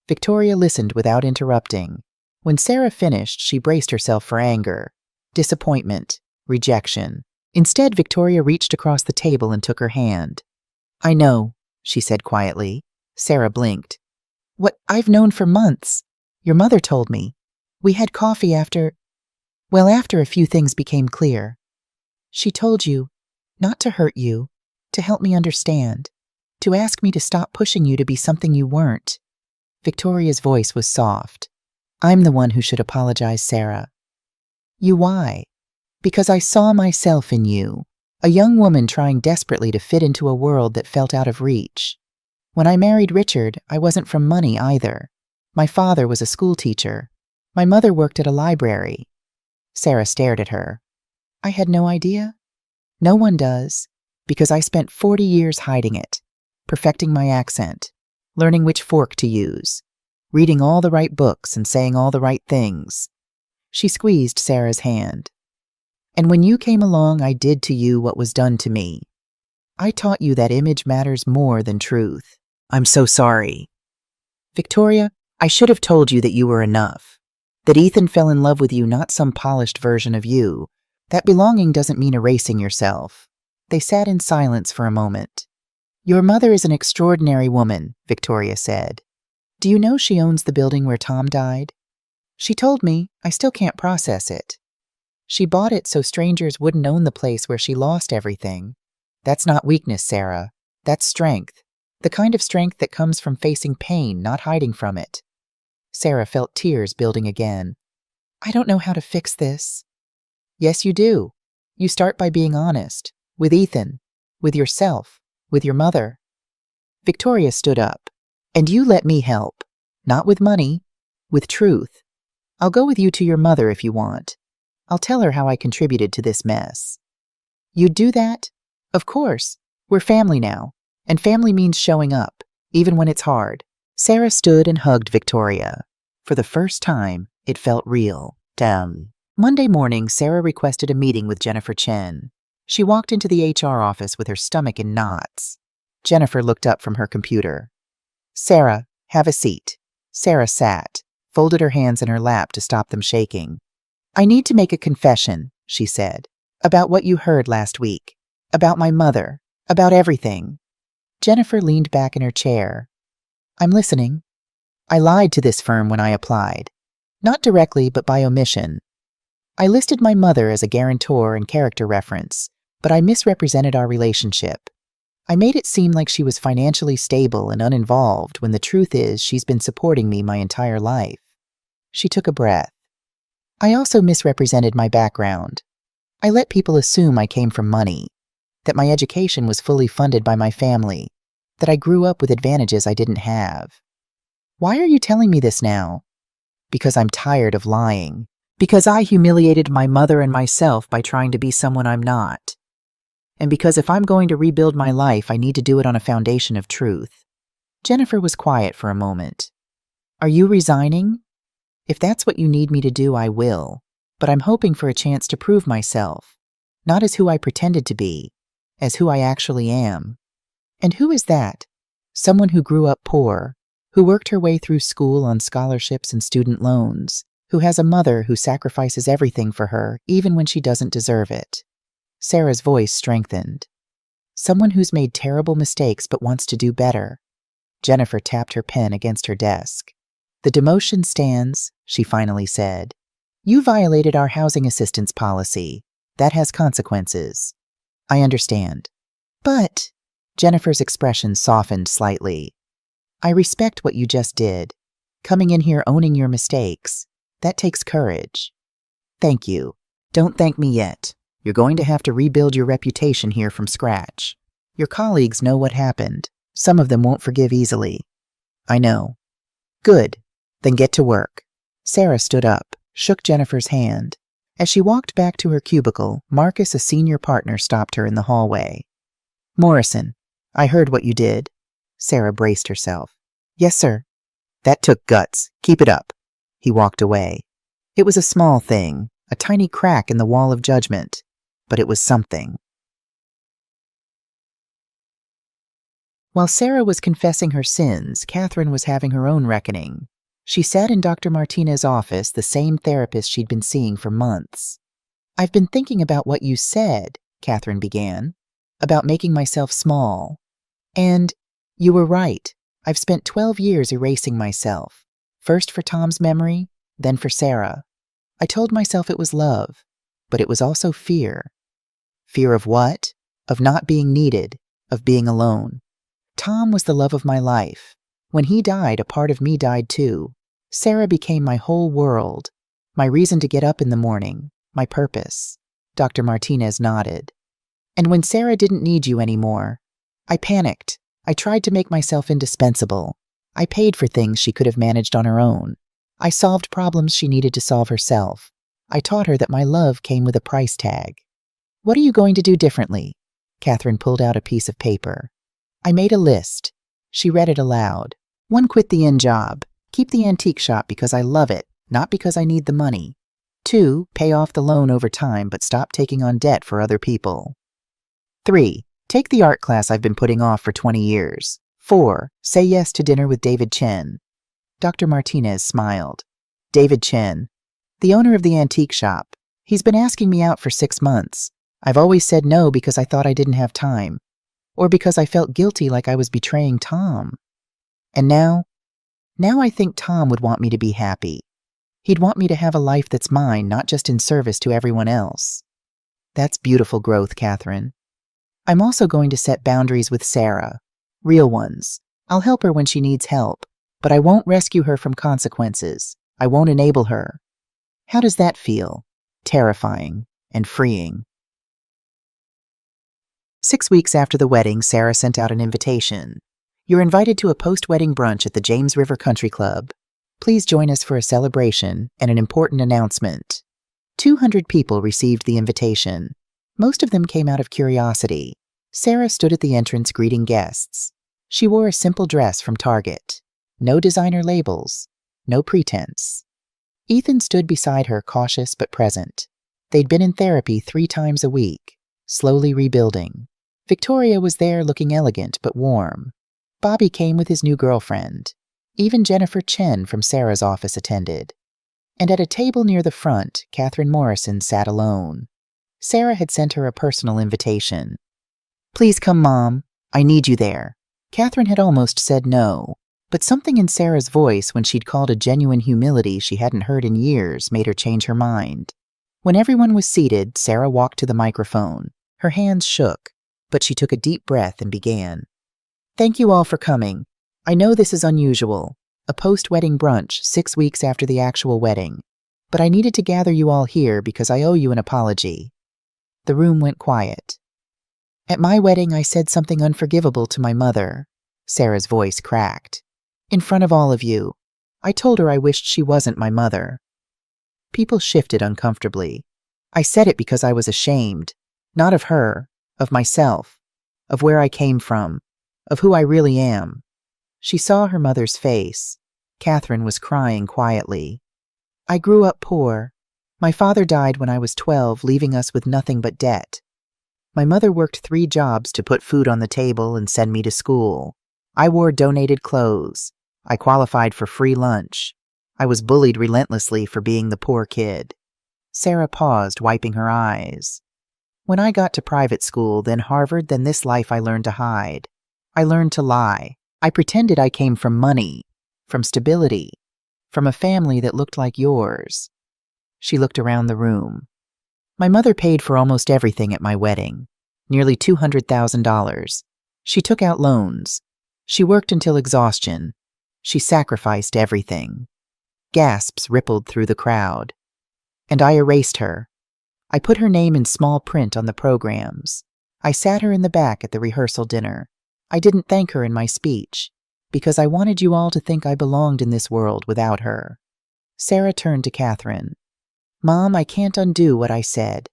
S1: Victoria listened without interrupting. When Sarah finished, she braced herself for anger, disappointment, rejection. Instead, Victoria reached across the table and took her hand. I know, she said quietly. Sarah blinked. What? I've known for months. Your mother told me. We had coffee after a few things became clear. She told you, not to hurt you, to help me understand, to ask me to stop pushing you to be something you weren't. Victoria's voice was soft. I'm the one who should apologize, Sarah. You why? Because I saw myself in you, a young woman trying desperately to fit into a world that felt out of reach. When I married Richard, I wasn't from money either. My father was a school teacher. My mother worked at a library. Sarah stared at her. I had no idea. No one does, because I spent 40 years hiding it, perfecting my accent, learning which fork to use, reading all the right books and saying all the right things. She squeezed Sarah's hand. And when you came along, I did to you what was done to me. I taught you that image matters more than truth. I'm so sorry. Victoria, I should have told you that you were enough, that Ethan fell in love with you, not some polished version of you. That belonging doesn't mean erasing yourself. They sat in silence for a moment. Your mother is an extraordinary woman, Victoria said. Do you know she owns the building where Tom died? She told me. I still can't process it. She bought it so strangers wouldn't own the place where she lost everything. That's not weakness, Sarah. That's strength. The kind of strength that comes from facing pain, not hiding from it. Sarah felt tears building again. I don't know how to fix this. Yes, you do. You start by being honest. With Ethan. With yourself. With your mother. Victoria stood up. And you let me help. Not with money. With truth. I'll go with you to your mother if you want. I'll tell her how I contributed to this mess. You'd do that? Of course. We're family now. And family means showing up, even when it's hard. Sarah stood and hugged Victoria. For the first time, it felt real. Damn. Monday morning, Sarah requested a meeting with Jennifer Chen. She walked into the HR office with her stomach in knots. Jennifer looked up from her computer. Sarah, have a seat. Sarah sat, folded her hands in her lap to stop them shaking. I need to make a confession, she said, about what you heard last week, about my mother, about everything. Jennifer leaned back in her chair. I'm listening. I lied to this firm when I applied. Not directly, but by omission. I listed my mother as a guarantor and character reference, but I misrepresented our relationship. I made it seem like she was financially stable and uninvolved when the truth is she's been supporting me my entire life. She took a breath. I also misrepresented my background. I let people assume I came from money, that my education was fully funded by my family, that I grew up with advantages I didn't have. Why are you telling me this now? Because I'm tired of lying. Because I humiliated my mother and myself by trying to be someone I'm not. And because if I'm going to rebuild my life, I need to do it on a foundation of truth. Jennifer was quiet for a moment. Are you resigning? If that's what you need me to do, I will. But I'm hoping for a chance to prove myself. Not as who I pretended to be, as who I actually am. And who is that? Someone who grew up poor, who worked her way through school on scholarships and student loans, who has a mother who sacrifices everything for her, even when she doesn't deserve it. Sarah's voice strengthened. Someone who's made terrible mistakes but wants to do better. Jennifer tapped her pen against her desk. The demotion stands, she finally said. You violated our housing assistance policy. That has consequences. I understand. But, Jennifer's expression softened slightly. I respect what you just did. Coming in here owning your mistakes. That takes courage. Thank you. Don't thank me yet. You're going to have to rebuild your reputation here from scratch. Your colleagues know what happened. Some of them won't forgive easily. I know. Good. Then get to work. Sarah stood up, shook Jennifer's hand. As she walked back to her cubicle, Marcus, a senior partner, stopped her in the hallway. Morrison, I heard what you did. Sarah braced herself. Yes, sir. That took guts. Keep it up. He walked away. It was a small thing, a tiny crack in the wall of judgment, but it was something. While Sarah was confessing her sins, Catherine was having her own reckoning. She sat in Dr. Martinez's office, the same therapist she'd been seeing for months. I've been thinking about what you said, Catherine began, about making myself small. And you were right. I've spent 12 years erasing myself, first for Tom's memory, then for Sarah. I told myself it was love, but it was also fear. Fear of what? Of not being needed, of being alone. Tom was the love of my life. When he died, a part of me died too. Sarah became my whole world, my reason to get up in the morning, my purpose. Dr. Martinez nodded. And when Sarah didn't need you anymore, I panicked. I tried to make myself indispensable. I paid for things she could have managed on her own. I solved problems she needed to solve herself. I taught her that my love came with a price tag. What are you going to do differently? Catherine pulled out a piece of paper. I made a list. She read it aloud. 1, quit the inn job. Keep the antique shop because I love it, not because I need the money. 2, pay off the loan over time but stop taking on debt for other people. 3, take the art class I've been putting off for 20 years. 4, say yes to dinner with David Chen. Dr. Martinez smiled. David Chen, the owner of the antique shop. He's been asking me out for 6 months. I've always said no because I thought I didn't have time. Or because I felt guilty like I was betraying Tom. And now I think Tom would want me to be happy. He'd want me to have a life that's mine, not just in service to everyone else. That's beautiful growth, Catherine. I'm also going to set boundaries with Sarah. Real ones. I'll help her when she needs help, but I won't rescue her from consequences. I won't enable her. How does that feel? Terrifying and freeing. 6 weeks after the wedding, Sarah sent out an invitation. You're invited to a post-wedding brunch at the James River Country Club. Please join us for a celebration and an important announcement. 200 people received the invitation. Most of them came out of curiosity. Sarah stood at the entrance greeting guests. She wore a simple dress from Target. No designer labels. No pretense. Ethan stood beside her, cautious but present. They'd been in therapy 3 times a week, slowly rebuilding. Victoria was there looking elegant but warm. Bobby came with his new girlfriend. Even Jennifer Chen from Sarah's office attended. And at a table near the front, Catherine Morrison sat alone. Sarah had sent her a personal invitation. Please come, Mom. I need you there. Catherine had almost said no, but something in Sarah's voice when she'd called a genuine humility she hadn't heard in years made her change her mind. When everyone was seated, Sarah walked to the microphone. Her hands shook, but she took a deep breath and began. Thank you all for coming. I know this is unusual, a post-wedding brunch 6 weeks after the actual wedding, but I needed to gather you all here because I owe you an apology. The room went quiet. At my wedding, I said something unforgivable to my mother. Sarah's voice cracked. In front of all of you, I told her I wished she wasn't my mother. People shifted uncomfortably. I said it because I was ashamed, not of her, of myself, of where I came from, of who I really am. She saw her mother's face. Catherine was crying quietly. I grew up poor. My father died when I was 12, leaving us with nothing but debt. My mother worked 3 jobs to put food on the table and send me to school. I wore donated clothes. I qualified for free lunch. I was bullied relentlessly for being the poor kid. Sarah paused, wiping her eyes. When I got to private school, then Harvard, then this life, I learned to hide. I learned to lie. I pretended I came from money, from stability, from a family that looked like yours. She looked around the room. My mother paid for almost everything at my wedding, nearly $200,000. She took out loans. She worked until exhaustion. She sacrificed everything. Gasps rippled through the crowd. And I erased her. I put her name in small print on the programs. I sat her in the back at the rehearsal dinner. I didn't thank her in my speech, because I wanted you all to think I belonged in this world without her. Sarah turned to Catherine. Mom, I can't undo what I said.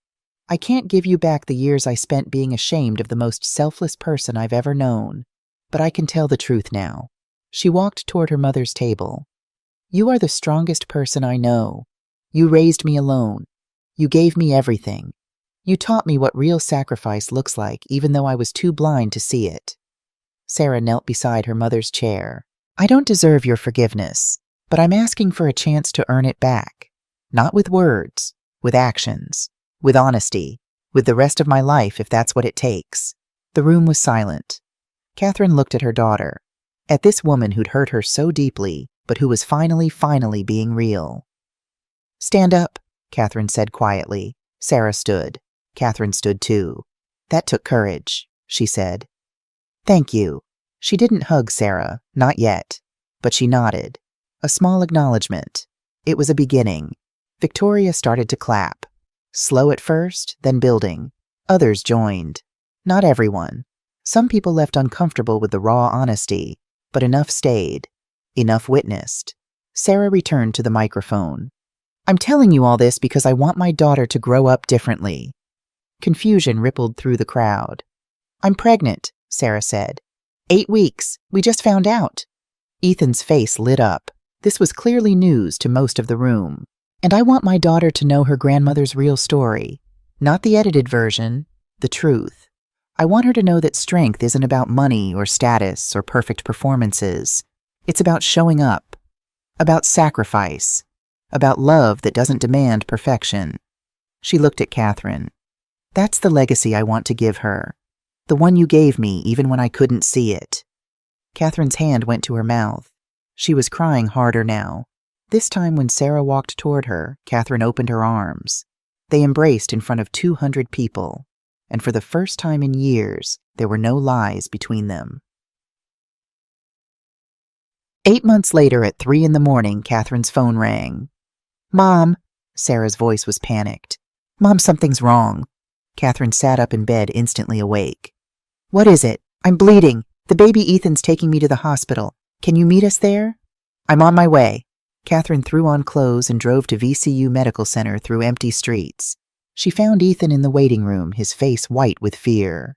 S1: I can't give you back the years I spent being ashamed of the most selfless person I've ever known, but I can tell the truth now. She walked toward her mother's table. You are the strongest person I know. You raised me alone. You gave me everything. You taught me what real sacrifice looks like, even though I was too blind to see it. Sarah knelt beside her mother's chair. I don't deserve your forgiveness, but I'm asking for a chance to earn it back. Not with words, with actions, with honesty, with the rest of my life if that's what it takes. The room was silent. Catherine looked at her daughter, at this woman who'd hurt her so deeply, but who was finally being real. Stand up, Catherine said quietly. Sarah stood. Catherine stood too. That took courage, she said. Thank you. She didn't hug Sarah, not yet, but she nodded. A small acknowledgement. It was a beginning. Victoria started to clap. Slow at first, then building. Others joined. Not everyone. Some people left uncomfortable with the raw honesty, but enough stayed. Enough witnessed. Sarah returned to the microphone. I'm telling you all this because I want my daughter to grow up differently. Confusion rippled through the crowd. I'm pregnant, Sarah said. 8 weeks. We just found out. Ethan's face lit up. This was clearly news to most of the room. And I want my daughter to know her grandmother's real story. Not the edited version, the truth. I want her to know that strength isn't about money or status or perfect performances. It's about showing up. About sacrifice. About love that doesn't demand perfection. She looked at Catherine. That's the legacy I want to give her. The one you gave me even when I couldn't see it. Catherine's hand went to her mouth. She was crying harder now. This time when Sarah walked toward her, Catherine opened her arms. They embraced in front of 200 people, and for the first time in years, there were no lies between them. 8 months later at 3 in the morning, Catherine's phone rang. Mom, Sarah's voice was panicked. Mom, something's wrong. Catherine sat up in bed, instantly awake. What is it? I'm bleeding. The baby Ethan's taking me to the hospital. Can you meet us there? I'm on my way. Catherine threw on clothes and drove to VCU Medical Center through empty streets. She found Ethan in the waiting room, his face white with fear.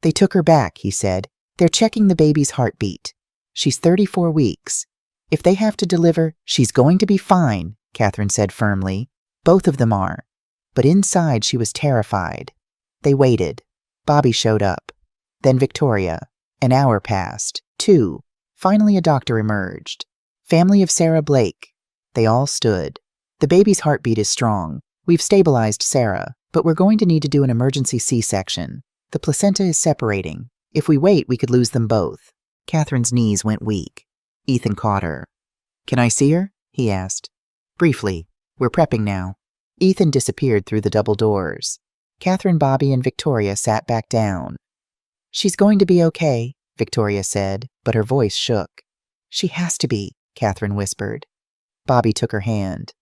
S1: They took her back, he said. They're checking the baby's heartbeat. She's 34 weeks. If they have to deliver, she's going to be fine, Catherine said firmly. Both of them are. But inside she was terrified. They waited. Bobby showed up. Then Victoria. An hour passed. 2. Finally a doctor emerged. Family of Sarah Blake. They all stood. The baby's heartbeat is strong. We've stabilized Sarah, but we're going to need to do an emergency C-section. The placenta is separating. If we wait, we could lose them both. Catherine's knees went weak. Ethan caught her. Can I see her? He asked. Briefly. We're prepping now. Ethan disappeared through the double doors. Catherine, Bobby, and Victoria sat back down. She's going to be okay, Victoria said, but her voice shook. She has to be, Catherine whispered. Bobby took her hand.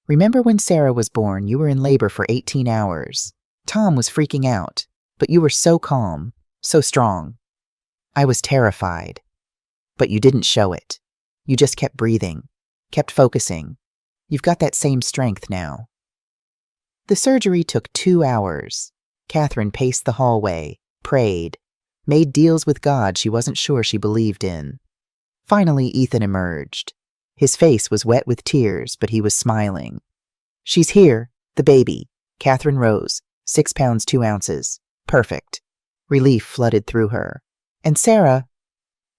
S1: Remember when Sarah was born, you were in labor for 18 hours. Tom was freaking out, but you were so calm, so strong. I was terrified. But you didn't show it. You just kept breathing, kept focusing. You've got that same strength now. The surgery took 2 hours. Catherine paced the hallway, prayed, made deals with God she wasn't sure she believed in. Finally, Ethan emerged. His face was wet with tears, but he was smiling. She's here, the baby. Catherine rose, 6 pounds 2 ounces. Perfect. Relief flooded through her. And Sarah?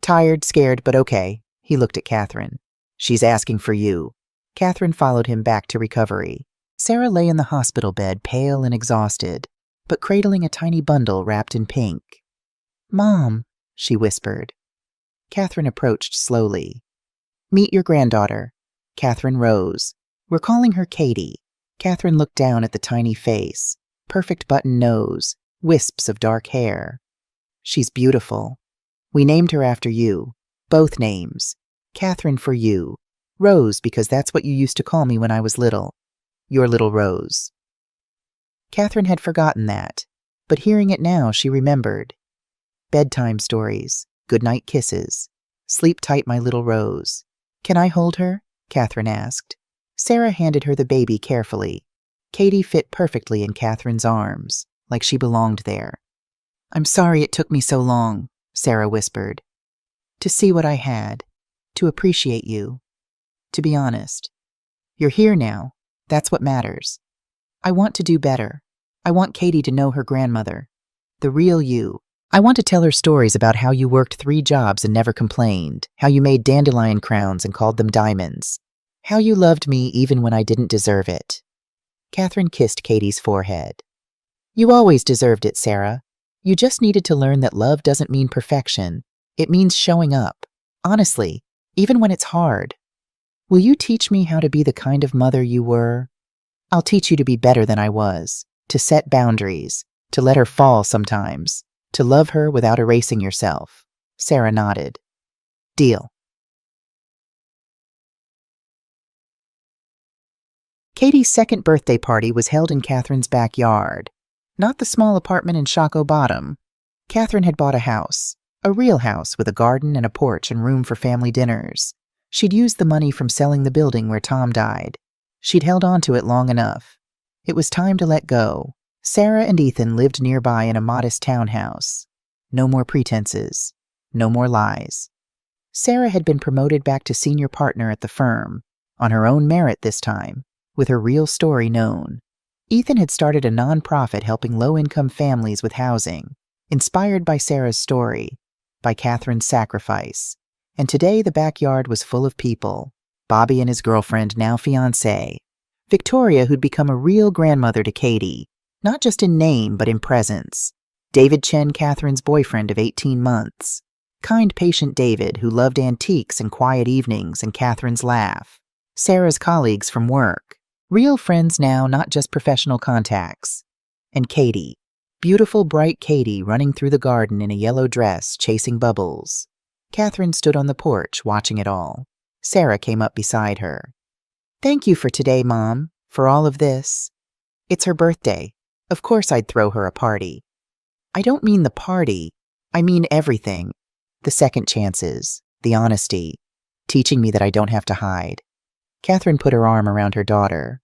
S1: Tired, scared, but okay. He looked at Catherine. She's asking for you. Catherine followed him back to recovery. Sarah lay in the hospital bed, pale and exhausted, but cradling a tiny bundle wrapped in pink. Mom, she whispered. Catherine approached slowly. Meet your granddaughter. Catherine rose. We're calling her Katie. Catherine looked down at the tiny face, perfect button nose, wisps of dark hair. She's beautiful. We named her after you. Both names. Catherine for you. Rose because that's what you used to call me when I was little. Your little Rose. Catherine had forgotten that, but hearing it now she remembered. Bedtime stories, goodnight kisses. Sleep tight, my little Rose. Can I hold her? Catherine asked. Sarah handed her the baby carefully. Katie fit perfectly in Catherine's arms, like she belonged there. I'm sorry it took me so long, Sarah whispered. To see what I had, to appreciate you, to be honest. You're here now. That's what matters. I want to do better. I want Katie to know her grandmother, the real you. I want to tell her stories about how you worked 3 jobs and never complained, how you made dandelion crowns and called them diamonds, how you loved me even when I didn't deserve it. Catherine kissed Katie's forehead. You always deserved it, Sarah. You just needed to learn that love doesn't mean perfection. It means showing up, honestly, even when it's hard. Will you teach me how to be the kind of mother you were? I'll teach you to be better than I was, to set boundaries, to let her fall sometimes, to love her without erasing yourself. Sarah nodded. Deal. Katie's second birthday party was held in Catherine's backyard, not the small apartment in Shockoe Bottom. Catherine had bought a house, a real house with a garden and a porch and room for family dinners. She'd used the money from selling the building where Tom died. She'd held on to it long enough. It was time to let go. Sarah and Ethan lived nearby in a modest townhouse. No more pretenses. No more lies. Sarah had been promoted back to senior partner at the firm, on her own merit this time, with her real story known. Ethan had started a nonprofit helping low-income families with housing, inspired by Sarah's story, by Catherine's sacrifice. And today the backyard was full of people. Bobby and his girlfriend, now fiancée. Victoria, who'd become a real grandmother to Katie, not just in name but in presence. David Chen, Catherine's boyfriend of 18 months. Kind, patient David, who loved antiques and quiet evenings and Catherine's laugh. Sarah's colleagues from work. Real friends now, not just professional contacts. And Katie. Beautiful, bright Katie running through the garden in a yellow dress, chasing bubbles. Catherine stood on the porch, watching it all. Sarah came up beside her. Thank you for today, Mom. For all of this? It's her birthday. Of course I'd throw her a party. I don't mean the party. I mean everything. The second chances, the honesty, teaching me that I don't have to hide. Catherine put her arm around her daughter.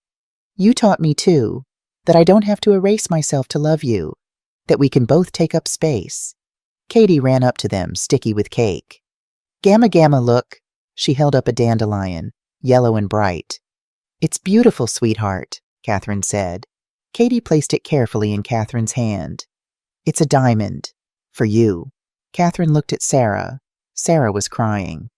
S1: You taught me too, that I don't have to erase myself to love you, that we can both take up space. Katie ran up to them, sticky with cake. Gamma Gamma, look. She held up a dandelion, yellow and bright. It's beautiful, sweetheart, Catherine said. Katie placed it carefully in Catherine's hand. It's a diamond. For you. Catherine looked at Sarah. Sarah was crying.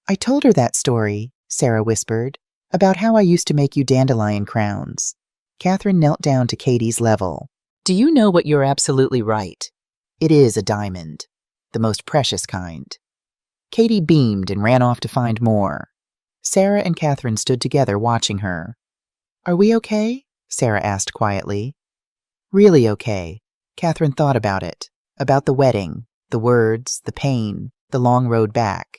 S1: I told her that story, Sarah whispered, about how I used to make you dandelion crowns. Catherine knelt down to Katie's level. Do you know what? You're absolutely right. It is a diamond, the most precious kind. Katie beamed and ran off to find more. Sarah and Catherine stood together watching her. Are we okay? Sarah asked quietly. Really okay. Catherine thought about it, about the wedding, the words, the pain, the long road back.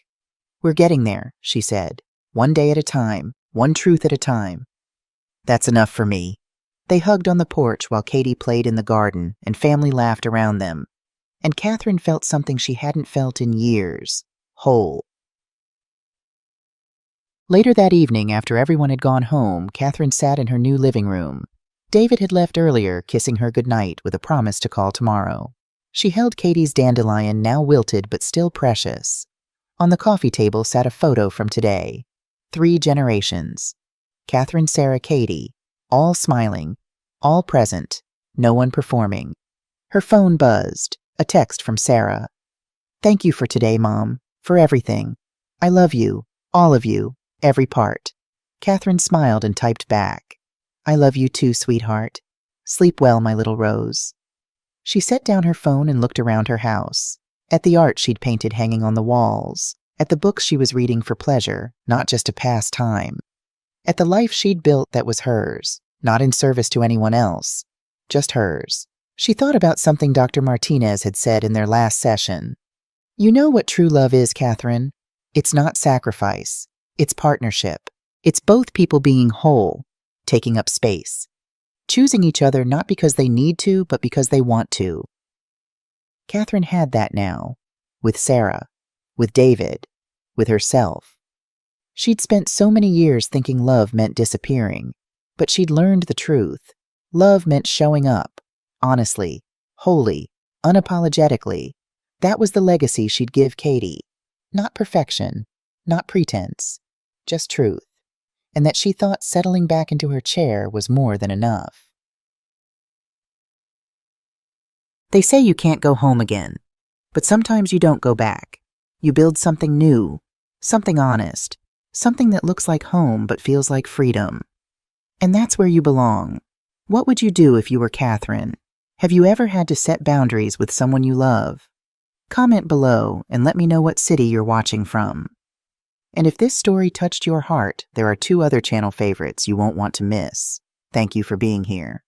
S1: We're getting there, she said, one day at a time, one truth at a time. That's enough for me. They hugged on the porch while Katie played in the garden and family laughed around them. And Catherine felt something she hadn't felt in years, whole. Later that evening, after everyone had gone home, Catherine sat in her new living room. David had left earlier, kissing her goodnight with a promise to call tomorrow. She held Katie's dandelion, now wilted but still precious. On the coffee table sat a photo from today. 3 generations. Catherine, Sarah, Katie, all smiling, all present, no one performing. Her phone buzzed, a text from Sarah. Thank you for today, Mom, for everything. I love you, all of you, every part. Catherine smiled and typed back. I love you too, sweetheart. Sleep well, my little rose. She set down her phone and looked around her house, at the art she'd painted hanging on the walls, at the books she was reading for pleasure, not just to pass time, at the life she'd built that was hers, not in service to anyone else, just hers. She thought about something Dr. Martinez had said in their last session. You know what true love is, Catherine? It's not sacrifice. It's partnership. It's both people being whole, taking up space, choosing each other not because they need to, but because they want to. Catherine had that now, with Sarah, with David, with herself. She'd spent so many years thinking love meant disappearing, but she'd learned the truth. Love meant showing up, honestly, wholly, unapologetically. That was the legacy she'd give Katie. Not perfection, not pretense, just truth. And that she thought settling back into her chair was more than enough. They say you can't go home again, but sometimes you don't go back. You build something new, something honest, something that looks like home but feels like freedom. And that's where you belong. What would you do if you were Catherine? Have you ever had to set boundaries with someone you love? Comment below and let me know what city you're watching from. And if this story touched your heart, there are 2 other channel favorites you won't want to miss. Thank you for being here.